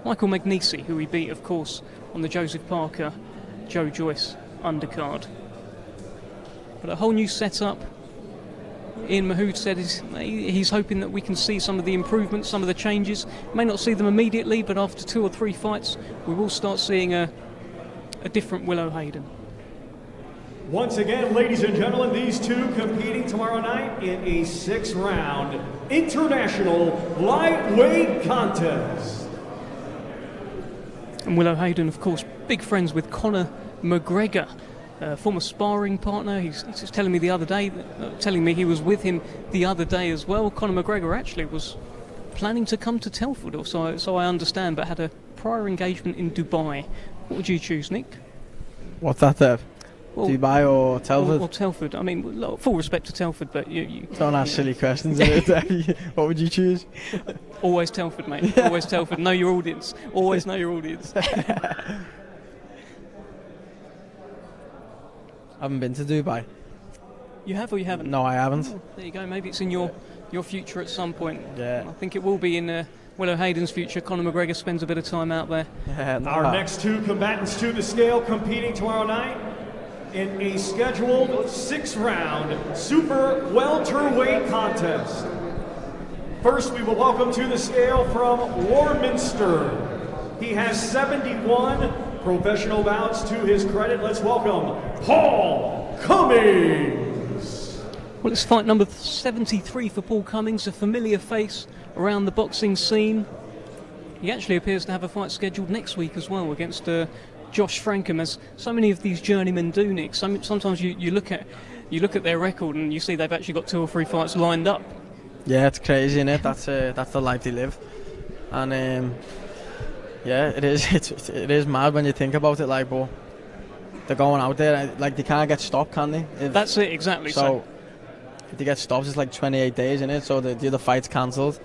Michael Magnesi, who he beat, of course, on the Joseph Parker, Joe Joyce undercard. But a whole new setup. Ian Mahood said he's hoping that we can see some of the improvements, some of the changes. May not see them immediately, but after 2 or 3 fights, we will start seeing a different Willow Hayden. Once again, ladies and gentlemen, these two competing tomorrow night in a 6-round international lightweight contest. And Willow Hayden, of course, big friends with Conor McGregor, former sparring partner. He's just telling me the other day, he was with him the other day as well. Conor McGregor actually was planning to come to Telford, or so I understand, but had a prior engagement in Dubai. What would you choose, Nick? What's that, Dev? Well, Dubai or Telford? Or Telford. I mean, full respect to Telford, but you don't ask silly questions. What would you choose? Always Telford, mate. Always Telford. Know your audience. Always know your audience. I haven't been to Dubai. You have or you haven't? No, I haven't. Oh, there you go. Maybe it's in your future at some point. Yeah. I think it will be in Willow Hayden's future. Conor McGregor spends a bit of time out there. Yeah, no. Our next two combatants to the scale competing tomorrow night in a scheduled 6-round super welterweight contest. First, we will welcome to the scale from Warminster. He has 71 professional bouts to his credit. Let's welcome Paul Cummings. Well, it's fight number 73 for Paul Cummings, a familiar face around the boxing scene. He actually appears to have a fight scheduled next week as well against Josh Frankham, as so many of these journeymen do, Nick. Sometimes you look at their record and you see they've actually got 2 or 3 fights lined up. Yeah, it's crazy, isn't it? That's the life they live, and yeah, it is. It is mad when you think about it. Like, but they're going out there, like they can't get stopped, can they? That's it, exactly. So if they get stopped, it's like 28 days, isn't it? So the other fight's cancelled.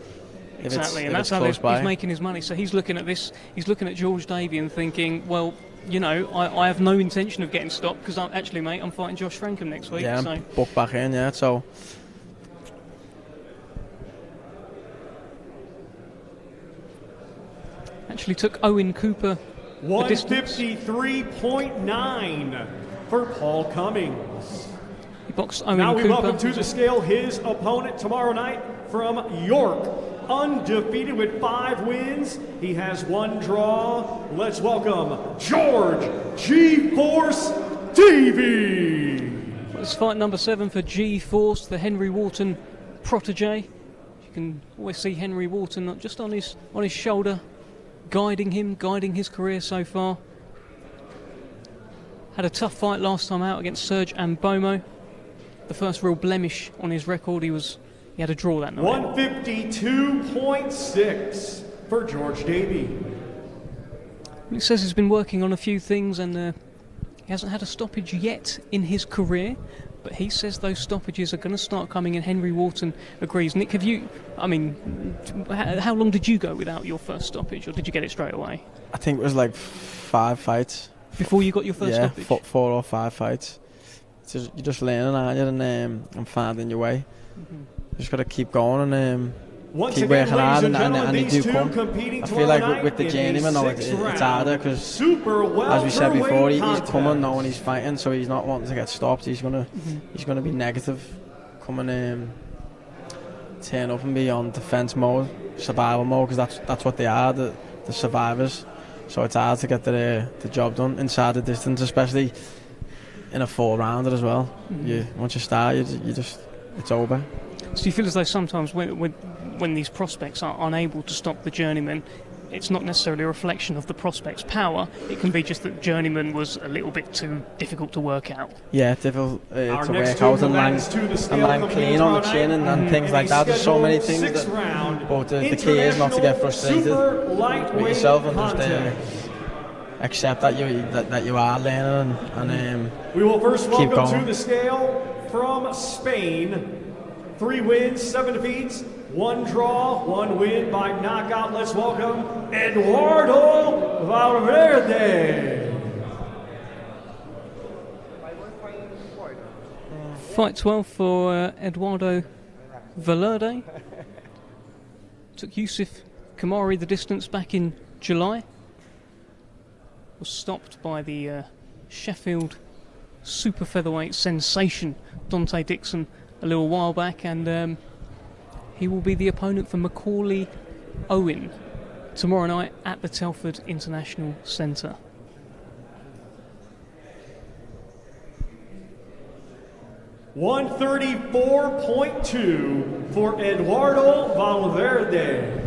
Exactly, and that's how he's making his money. So he's looking at this. He's looking at George Davies and thinking, well, you know, I have no intention of getting stopped because I'm fighting Josh Frankham next week. Yeah, so. book back in. Yeah, so. Actually took Owen Cooper 153.9 for Paul Cummings. He boxed Owen now Cooper. we welcome to the scale his opponent tomorrow night from York, undefeated with 5 wins. He has 1 draw. Let's welcome George G-Force Davies. It's fight number 7 for G-Force, the Henry Wharton protege. You can always see Henry Wharton just on his shoulder, guiding his career so far. Had a tough fight last time out against Serge Ambomo. The first real blemish on his record. He had a draw that night. 152.6 for George Davies. He says he's been working on a few things and he hasn't had a stoppage yet in his career, but he says those stoppages are going to start coming, and Henry Wharton agrees. Nick, how long did you go without your first stoppage, or did you get it straight away? I think it was like 5 fights. Before you got your first stoppage? Yeah, 4 or 5 fights. You're just learning, aren't you, and finding your way. You just got to keep going and keep working hard, and they do come. I feel like with the journeyman, it's harder because, as we said before, he's coming knowing he's fighting, so he's not wanting to get stopped. He's gonna be negative, coming turn up and be on defence mode, survival mode, because that's what they are, the survivors. So it's hard to get the job done inside the distance, especially in a 4-rounder as well. Once you start, it's over. So you feel as though sometimes when these prospects are unable to stop the journeyman, it's not necessarily a reflection of the prospect's power. It can be just that journeyman was a little bit too difficult to work out. Yeah, difficult to work out and land clean on the chin and things like that. There's so many things but the key is not to get frustrated with yourself and just accept that you are learning and we will first keep welcome going. to the scale from Spain. 3 wins, 7 defeats, 1 draw, 1 win by knockout. Let's welcome Eduardo Valverde. Fight 12 for Eduardo Valverde. Took Yusuf Kamari the distance back in July. Was stopped by the Sheffield super featherweight sensation Dante Dixon a little while back, and he will be the opponent for Macaulay Owen tomorrow night at the Telford International Centre. $134.2 for Eduardo Valverde.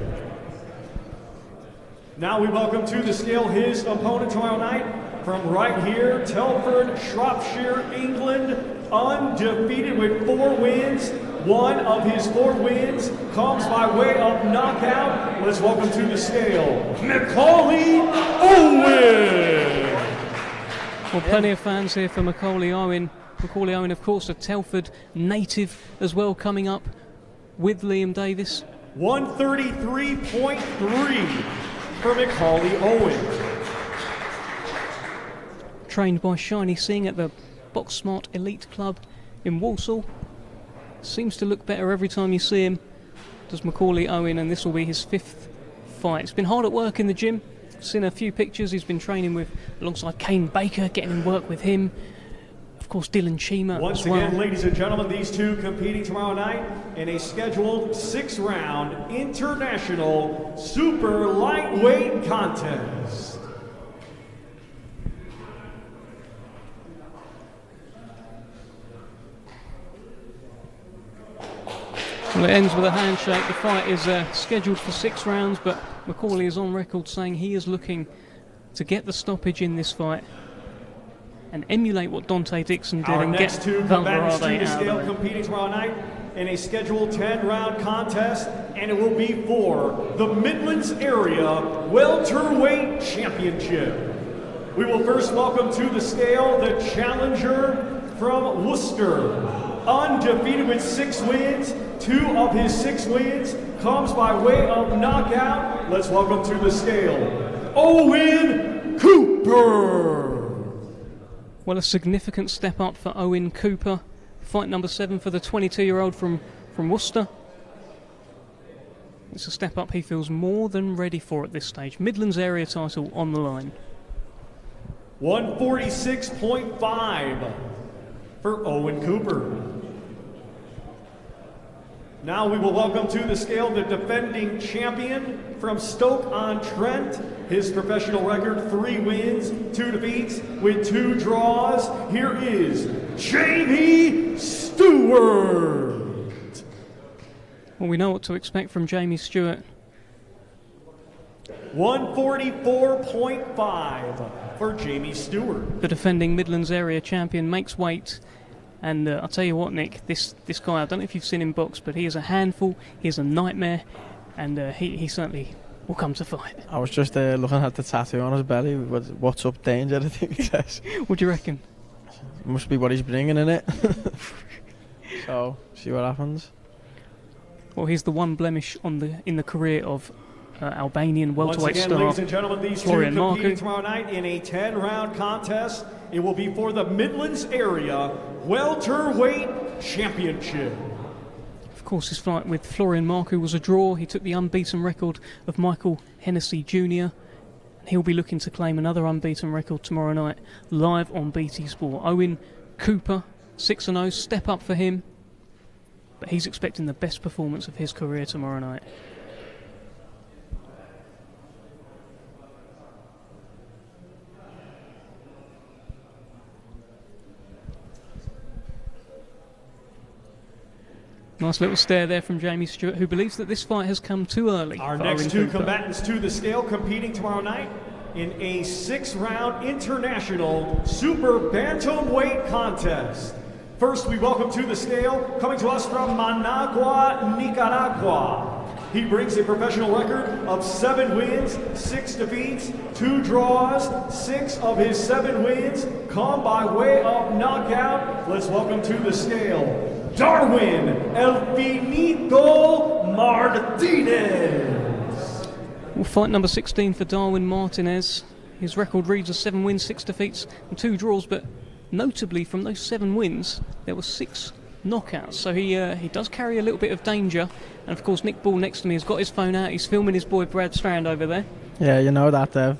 Now we welcome to the scale his opponent tomorrow night from right here, Telford, Shropshire, England, undefeated with 4 wins. 1 of his 4 wins comes by way of knockout. Let's welcome to the scale, Macaulay Owen. Well, plenty of fans here for Macaulay Owen. Macaulay Owen, of course, a Telford native as well, coming up with Liam Davies. 133.3 for Macaulay Owen. Trained by Shiny Singh at the Box Smart Elite Club in Walsall. Seems to look better every time you see him, does Macaulay Owen, and this will be his 5th fight. He's been hard at work in the gym. Seen a few pictures. He's been training alongside Kane Baker, getting in work with him. Of course, Dylan Chima Once as well. again, ladies and gentlemen, these 2 competing tomorrow night in a scheduled 6-round international super lightweight contest. Well, it ends with a handshake. The fight is scheduled for 6 rounds, but McCauley is on record saying he is looking to get the stoppage in this fight and emulate what Dante Dixon did and get next two combatants to the Andrade out scale of the way. competing tomorrow night in a scheduled 10-round contest, and it will be for the Midlands Area Welterweight Championship. We will first welcome to the scale the challenger from Worcester, undefeated with 6 wins. 2 of his 6 wins comes by way of knockout. Let's welcome to the scale, Owen Cooper. Well, a significant step up for Owen Cooper. Fight number 7 for the 22-year-old from Worcester. It's a step up he feels more than ready for at this stage. Midlands area title on the line. 146.5 for Owen Cooper. Now we will welcome to the scale the defending champion from Stoke-on-Trent. His professional record, 3 wins, 2 defeats with 2 draws. Here is Jamie Stewart. Well, we know what to expect from Jamie Stewart. 144.5 for Jamie Stewart. The defending Midlands area champion makes weight. And I'll tell you what, Nick, this guy, I don't know if you've seen him box, but he is a handful, he is a nightmare, and he certainly will come to fight. I was just looking at the tattoo on his belly. What's up, danger? I think it says. What do you reckon? Must be what he's bringing in it. So, see what happens. Well, he's the one blemish in the career of Albanian welterweight Once again, star ladies and gentlemen, these Florian two competing Marku. tomorrow night in a 10-round contest. It will be for the Midlands Area Welterweight Championship. Of course, his fight with Florian Marku was a draw. He took the unbeaten record of Michael Hennessy Jr. And he'll be looking to claim another unbeaten record tomorrow night, live on BT Sport. Owen Cooper, 6-0, step up for him. But he's expecting the best performance of his career tomorrow night. Nice little stare there from Jamie Stewart, who believes that this fight has come too early. Our for next Owen 2 Cooper. combatants to the scale competing tomorrow night in a 6-round international Super-Bantamweight contest. First, we welcome to the scale, coming to us from Managua, Nicaragua. He brings a professional record of 7 wins, 6 defeats, 2 draws. 6 of his 7 wins come by way of knockout. Let's welcome to the scale, Darwin El Finito Martinez. Well, fight number 16 for Darwin Martinez. His record reads as 7 wins, 6 defeats and 2 draws, but notably from those 7 wins, there were 6 knockouts. So he does carry a little bit of danger. And of course, Nick Ball next to me has got his phone out. He's filming his boy Brad Strand over there. Yeah, you know that, Dev.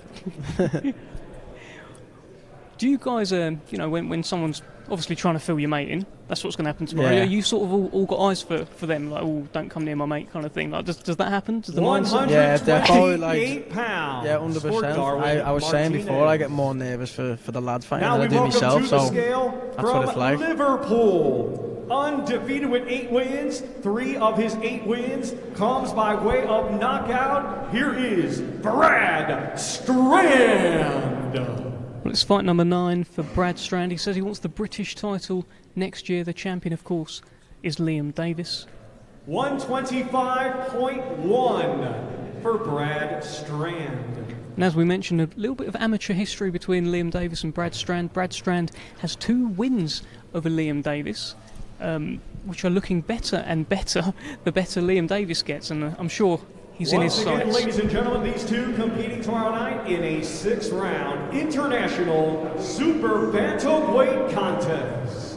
Do you guys, when someone's obviously trying to fill your mate in, that's what's going to happen tomorrow. Yeah. You sort of all got eyes for them, like, oh, don't come near my mate kind of thing. Like, does that happen? Does the mindset? Yeah, definitely. Like, pounds. yeah, 100%. I was saying before, I get more nervous for the lads fighting than I do welcome myself. to So the scale that's what it's like. Liverpool, undefeated with 8 wins. 3 of his 8 wins comes by way of knockout. Here is Brad Strand. Well, it's fight number 9 for Brad Strand. He says he wants the British title next year. The champion, of course, is Liam Davies. 125.1 for Brad Strand. And as we mentioned, a little bit of amateur history between Liam Davies and Brad Strand. Brad Strand has 2 wins over Liam Davies, which are looking better and better the better Liam Davies gets, and I'm sure he's in his Once again, sights. ladies and gentlemen, these 2 competing tomorrow night in a 6-round international Super-Bantamweight contest.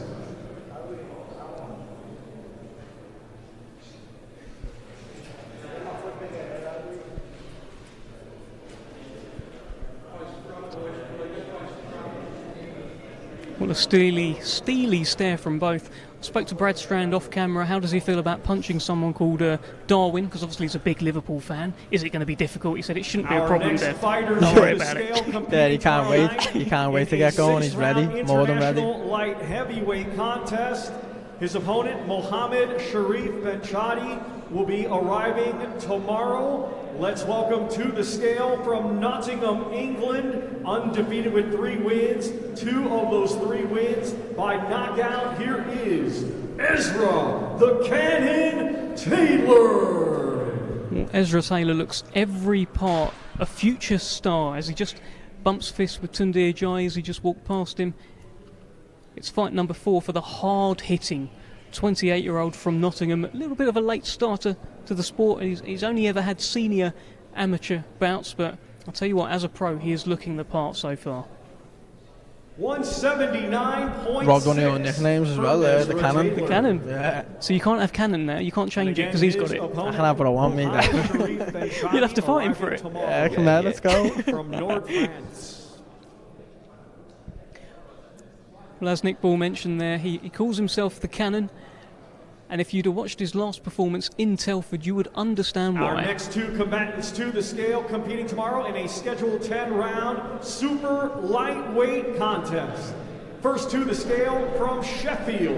Well, a steely stare from both. I spoke to Brad Strand off camera. How does he feel about punching someone called Darwin? Because obviously he's a big Liverpool fan. Is it going to be difficult? He said it shouldn't be a problem, Dev. Don't worry about it. Yeah, he can't wait. He can't wait to get going. He's ready, more than ready. Light-Heavyweight contest. His opponent, Mohammed Sharif Benchadi, will be arriving tomorrow. Let's welcome to the scale from Nottingham, England, undefeated with 3 wins. 2 of those 3 wins by knockout. Here is Ezra the Cannon Taylor. Well, Ezra Taylor looks every part a future star as he just bumps fists with Tunde Ajayi as he just walked past him. It's fight number 4 for the hard-hitting 28-year-old from Nottingham. A little bit of a late starter to the sport. He's only ever had senior amateur bouts, but I'll tell you what, as a pro, he is looking the part so far. 179.6. Robbed one of your nicknames as well there, the Cannon. The Cannon? Yeah. So you can't have Cannon now, you can't change it because he's got it. I can have what I want, me. You'll have to fight him for it. Yeah, come on, let's go. From North France. Well, as Nick Ball mentioned there, he calls himself the Cannon. And if you'd have watched his last performance in Telford, you would understand why. Our next 2 combatants to the scale competing tomorrow in a scheduled 10-round super lightweight contest. First to the scale from Sheffield.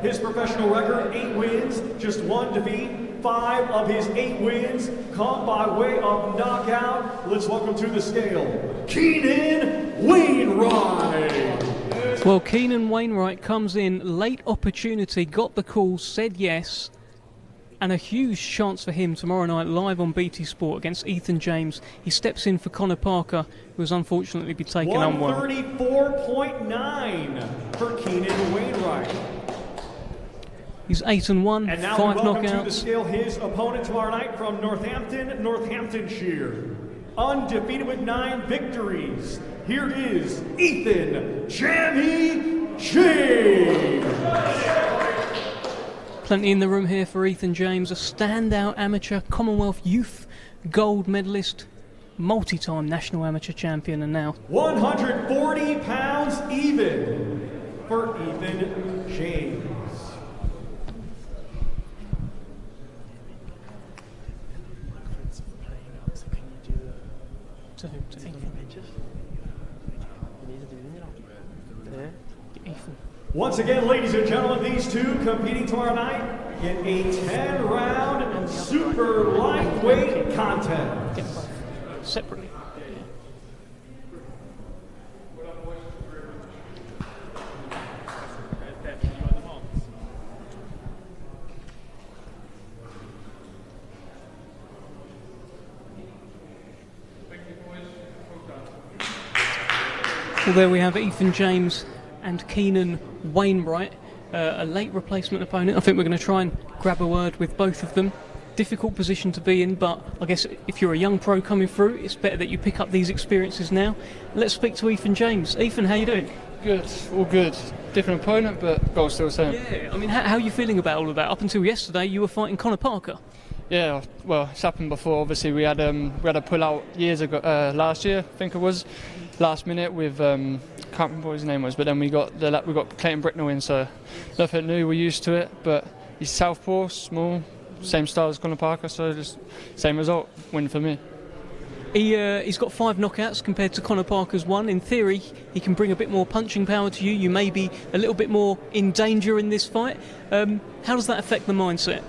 His professional record, 8 wins, just 1 defeat. 5 of his 8 wins come by way of knockout. Let's welcome to the scale, Keenan Wainwright. Well, Keenan Wainwright comes in, late opportunity, got the call, said yes, and a huge chance for him tomorrow night live on BT Sport against Ethan James. He steps in for Connor Parker, who has unfortunately been taken unwell. 134.9 for Keenan Wainwright. He's 8-1, And now 5 we welcome knockouts. to the scale his opponent tomorrow night from Northampton, Northamptonshire. Undefeated with 9 victories. Here is Ethan Jammy James. Plenty in the room here for Ethan James, a standout amateur, Commonwealth Youth gold medalist, multi-time national amateur champion, and now 140 pounds even for Ethan James. Once again, ladies and gentlemen, these 2 competing tomorrow night in a 10-round super lightweight contest. separately. Well, there we have Ethan James and Keenan Wainwright, a late replacement opponent. I think we're going to try and grab a word with both of them. Difficult position to be in, but I guess if you're a young pro coming through, it's better that you pick up these experiences now. Let's speak to Ethan James. Ethan, how you doing? Good, all good. Different opponent, but goal still the same. Yeah, I mean, how are you feeling about all of that? Up until yesterday, you were fighting Connor Parker. Yeah, well, it's happened before. Obviously, we had a pull out years ago, last year, I think it was, last minute with can't remember what his name was, but then we got Clayton Bricknell in, so nothing new. We're used to it, but he's southpaw, small, same style as Connor Parker, so just same result, win for me. He's got 5 knockouts compared to Connor Parker's 1. In theory, he can bring a bit more punching power to you. You may be a little bit more in danger in this fight. How does that affect the mindset?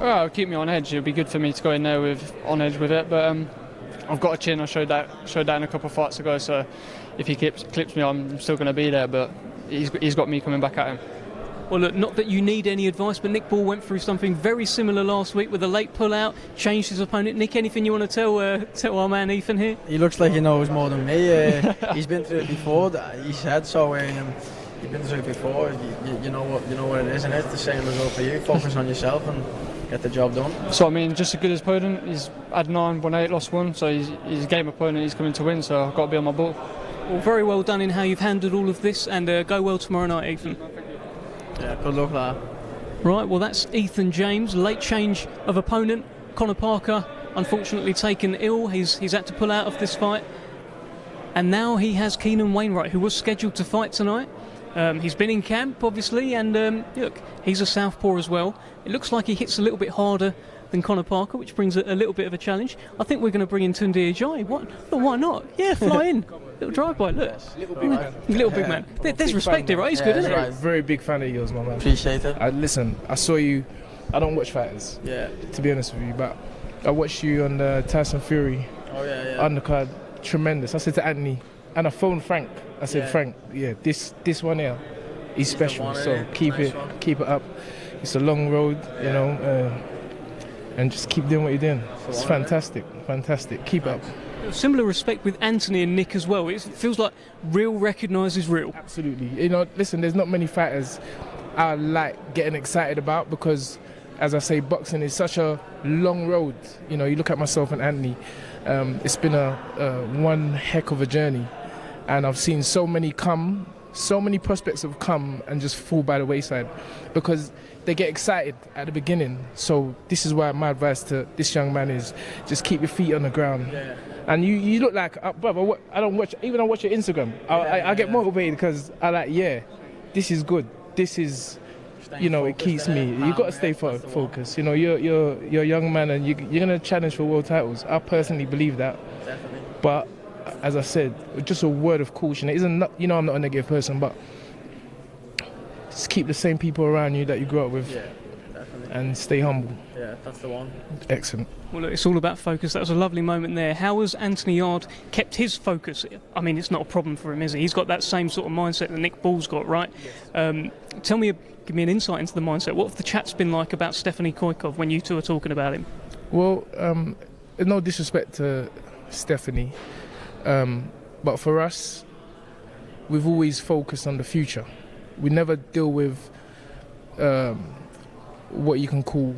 Well, it'll keep me on edge. It'll be good for me to go in there on edge with it, but I've got a chin. I showed that in a couple of fights ago, so if he clips me, I'm still going to be there, but he's got me coming back at him. Well, look, not that you need any advice, but Nick Ball went through something very similar last week with a late pull-out, changed his opponent. Nick, anything you want to tell our man Ethan here? He looks like he knows more than me. He's been through it before. He said so. You've been through it before. You know what it is, and it's the same result for you. Focus on yourself and get the job done. So I mean, just a good opponent. He's had 9, won 8, lost 1. So he's a game opponent. He's coming to win. So I've got to be on my ball. Well, very well done in how you've handled all of this, and go well tomorrow night, Ethan. Yeah, good luck, lad. Right, well, that's Ethan James. Late change of opponent. Connor Parker, unfortunately taken ill. He's had to pull out of this fight. And now he has Keenan Wainwright, who was scheduled to fight tonight. He's been in camp, obviously, and look, he's a southpaw as well. It looks like he hits a little bit harder than Connor Parker, which brings a little bit of a challenge. I think we're going to bring in Tunde Ajayi. Why not? Yeah, fly in. Little drive-by, look. Little big man. Little big man. There's respect here, right? He's good, isn't right. he? Very big fan of yours, my man. Appreciate it. Listen, I saw you. I don't watch fighters. Yeah. To be honest with you, but I watched you on the Tyson Fury undercard. Tremendous. I said to Anthony, and I phoned Frank. I said, Frank, this one here, he's special. So keep it up. It's a long road, you know, and just keep doing what you're doing. It's fantastic. Keep it up. Similar respect with Anthony and Nick as well. It feels like real recognises real. Absolutely. You know, listen, there's not many fighters I like getting excited about because, as I say, boxing is such a long road. You know, you look at myself and Anthony, it's been a one heck of a journey. And I've seen so many prospects have come and just fall by the wayside because they get excited at the beginning. So this is why my advice to this young man is just keep your feet on the ground. Yeah. And you look like, brother, I watch your Instagram. I get motivated because I like, this is good. This is, you know, it keeps me. You got to stay focused. You know, you're a young man and you're going to challenge for world titles. I personally believe that. Definitely. But as I said, just a word of caution. It isn't, you know, I'm not a negative person, but just keep the same people around you that you grew up with. Yeah, definitely. And stay humble. Yeah, that's the one. Excellent. Well, look, it's all about focus. That was a lovely moment there. How has Anthony Yarde kept his focus? I mean, it's not a problem for him, is it? He's got that same sort of mindset that Nick Ball's got, right? Yes. Give me an insight into the mindset. What have the chats been like about Stephanie Koykov when you two are talking about him? Well, no disrespect to Stephanie, but for us, we've always focused on the future. We never deal with what you can call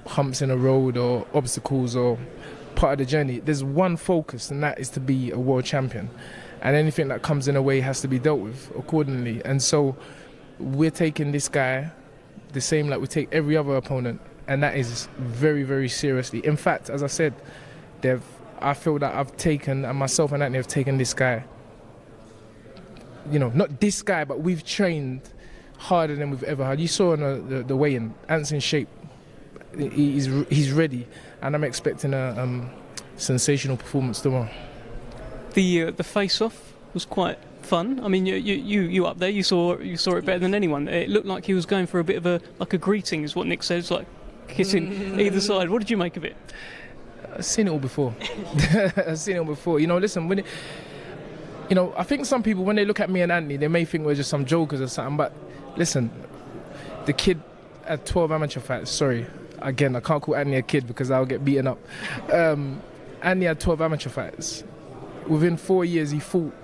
humps in a road or obstacles or part of the journey. There's one focus, and that is to be a world champion, and anything that comes in a way has to be dealt with accordingly. And so we're taking this guy the same like we take every other opponent, and that is very, very seriously. In fact, as I said, I feel that I've taken, and myself and Anthony have taken this guy, you know, not this guy, but we've trained harder than we've ever had. You saw in the weigh-in, Ant's in shape. He's ready, and I'm expecting a sensational performance tomorrow. The face-off was quite fun. I mean, you up there, you saw it better than anyone. It looked like he was going for a bit of a greeting, is what Nick says, like kissing either side. What did you make of it? I've seen it all before. You know, listen, I think some people, when they look at me and Anthony, they may think we're just some jokers or something, but listen, the kid had 12 amateur fights. Sorry, again, I can't call Anthony a kid because I'll get beaten up. Anthony had 12 amateur fights. Within 4 years, he fought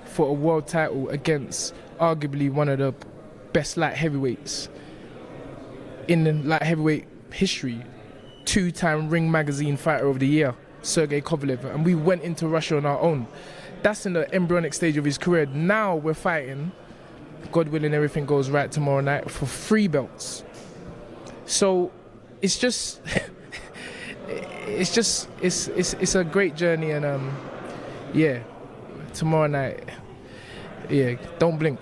for a world title against arguably one of the best light heavyweights in the light heavyweight history. 2-time Ring Magazine Fighter of the Year, Sergey Kovalev, and we went into Russia on our own. That's in the embryonic stage of his career. Now we're fighting, God willing, everything goes right tomorrow night, for 3 belts. So it's just, it's a great journey, and tomorrow night, don't blink.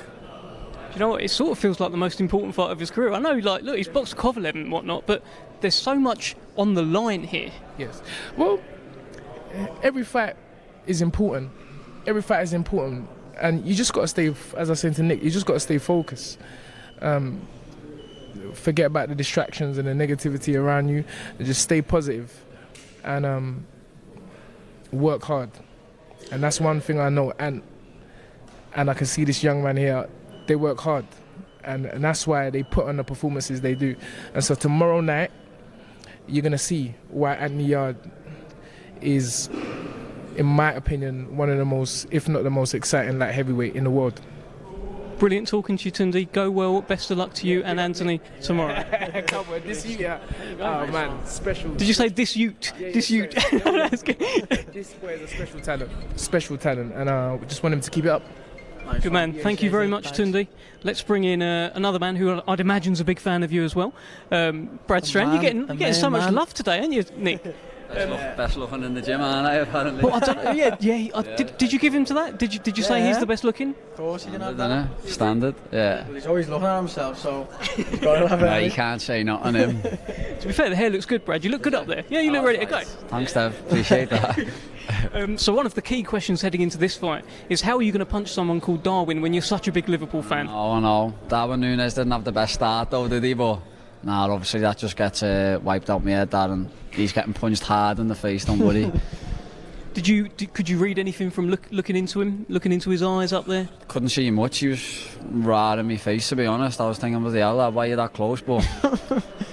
You know what? It sort of feels like the most important fight of his career. I know, like, look, he's boxed Kovalev and whatnot, but there's so much on the line here. Yes. Well, every fight is important. Every fight is important, and you just got to stay, as I said to Nick, you just got to stay focused. Forget about the distractions and the negativity around you, and just stay positive and work hard. And that's one thing I know, and I can see this young man here, they work hard, and that's why they put on the performances they do. And so tomorrow night, you're going to see why Anthony Yarde is, in my opinion, one of the most, if not the most exciting light heavyweight in the world. Brilliant talking to you, Tunde. Go well. Best of luck to you and Anthony tomorrow. Come on, this ute. Oh man, special. Did you say this ute? Yeah, this ute. This boy is a special talent, and I just want him to keep it up. Good man. Thank you very much, Tunde. Let's bring in another man who I'd imagine's a big fan of you as well, Brad Strand. You're getting so much love today, aren't you, Nick? Best looking in the gym, aren't I? Apparently. Well, I don't know, Did you give him to that? Did you say he's the best looking? Of course, he didn't have that. Standard, yeah. He's always looking at himself, so he's got to have it. No, you can't say not on him. To be fair, the hair looks good, Brad. You look good up there. Yeah, you look ready to go. Thanks, Dev. Appreciate that. So one of the key questions heading into this fight is how are you going to punch someone called Darwin when you're such a big Liverpool fan? Oh no, Darwin Núñez didn't have the best start though, did he? But nah, obviously that just gets wiped out my head, that, and he's getting punched hard in the face, don't worry. Could you read anything from looking into him, looking into his eyes up there? Couldn't see much. He was right in my face, to be honest. I was thinking, bloody hell, why are you that close? But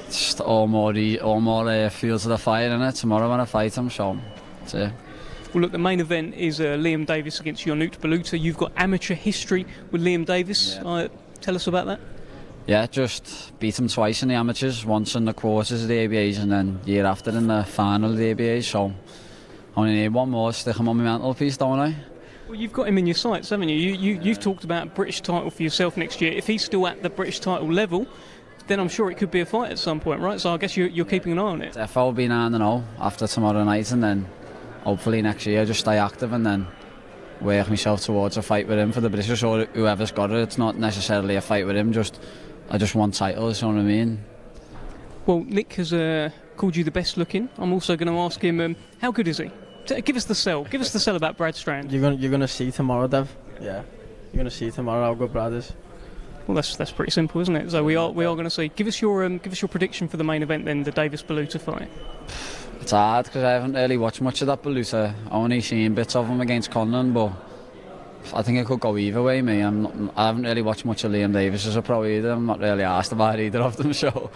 just all more feel to the fight, innit? Tomorrow when I fight him, so that's it. Well, look, the main event is Liam Davies against Ionut Baluta. You've got amateur history with Liam Davies. Yeah. Tell us about that. Yeah, just beat him twice in the amateurs, once in the quarters of the ABAs and then year after in the final of the ABAs, so I only need one more to stick him on my mantelpiece, don't I? Well, you've got him in your sights, haven't you? You've talked about a British title for yourself next year. If he's still at the British title level, then I'm sure it could be a fight at some point, right? So I guess you're keeping an eye on it. If I'll be 9-0 after tomorrow night, and then hopefully next year just stay active and then work myself towards a fight with him for the British or whoever's got it. It's not necessarily a fight with him, I just want titles, you know what I mean? Well, Nick has called you the best looking. I'm also going to ask him, how good is he? Give us the sell. Give us the sell about Brad Strand. You're gonna see tomorrow, Dev. Yeah, you're gonna see tomorrow how good Brad is. Well, that's pretty simple, isn't it? So we are going to see. Give us your prediction for the main event, then, the Davies Baluta fight. It's hard because I haven't really watched much of that Baluta. I only seen bits of him against Conlan, but I think it could go either way. I haven't really watched much of Liam Davies as a pro either. I'm not really asked about either of them, so.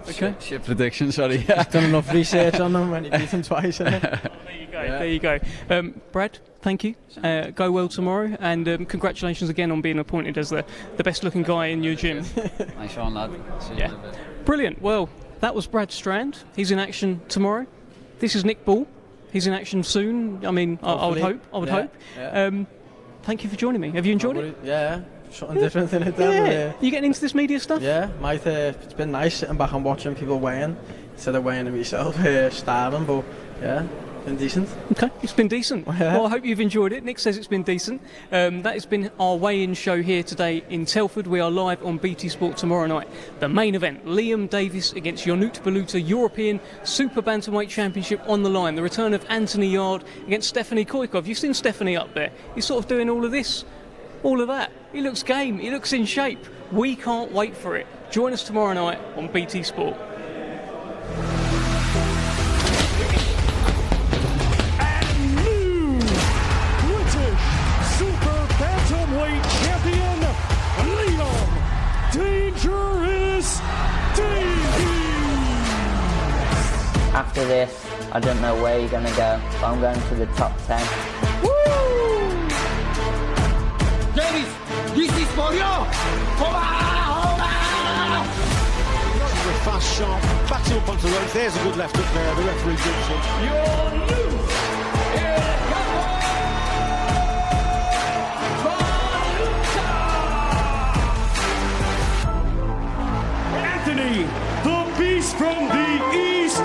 Okay. Shit prediction, sorry. You've done enough research on them when you beat them twice, innit? There you go. Brad, thank you. Go well tomorrow, and congratulations again on being appointed as the best looking guy in your gym. Nice one, lad. See you in a bit. Brilliant. Well, that was Brad Strand. He's in action tomorrow. This is Nick Ball. He's in action soon. I mean, I would hope. Yeah. Thank you for joining me. Have you enjoyed it? Yeah. Something different in it, yeah. You getting into this media stuff? Yeah, it's been nice sitting back and watching people weighing instead of weighing myself, starving, but yeah, been decent. Okay, it's been decent. Well, I hope you've enjoyed it. Nick says it's been decent. That has been our weigh-in show here today in Telford. We are live on BT Sport tomorrow night. The main event, Liam Davies against Ionut Baluta, European Super-Bantamweight Championship on the line. The return of Anthony Yarde against Koykov. You've seen Stephanie up there. He's sort of doing all of this. All of that. He looks game. He looks in shape. We can't wait for it. Join us tomorrow night on BT Sport. And new British Super-Bantamweight champion, Liam Dangerous Davies. After this, I don't know where you're going to go, but I'm going to the top 10. Woo! Davies, this is for you! A fast shot, backs up onto the ropes. There's a good left hook there. The referee jumps in. Anthony, the Beast from the East.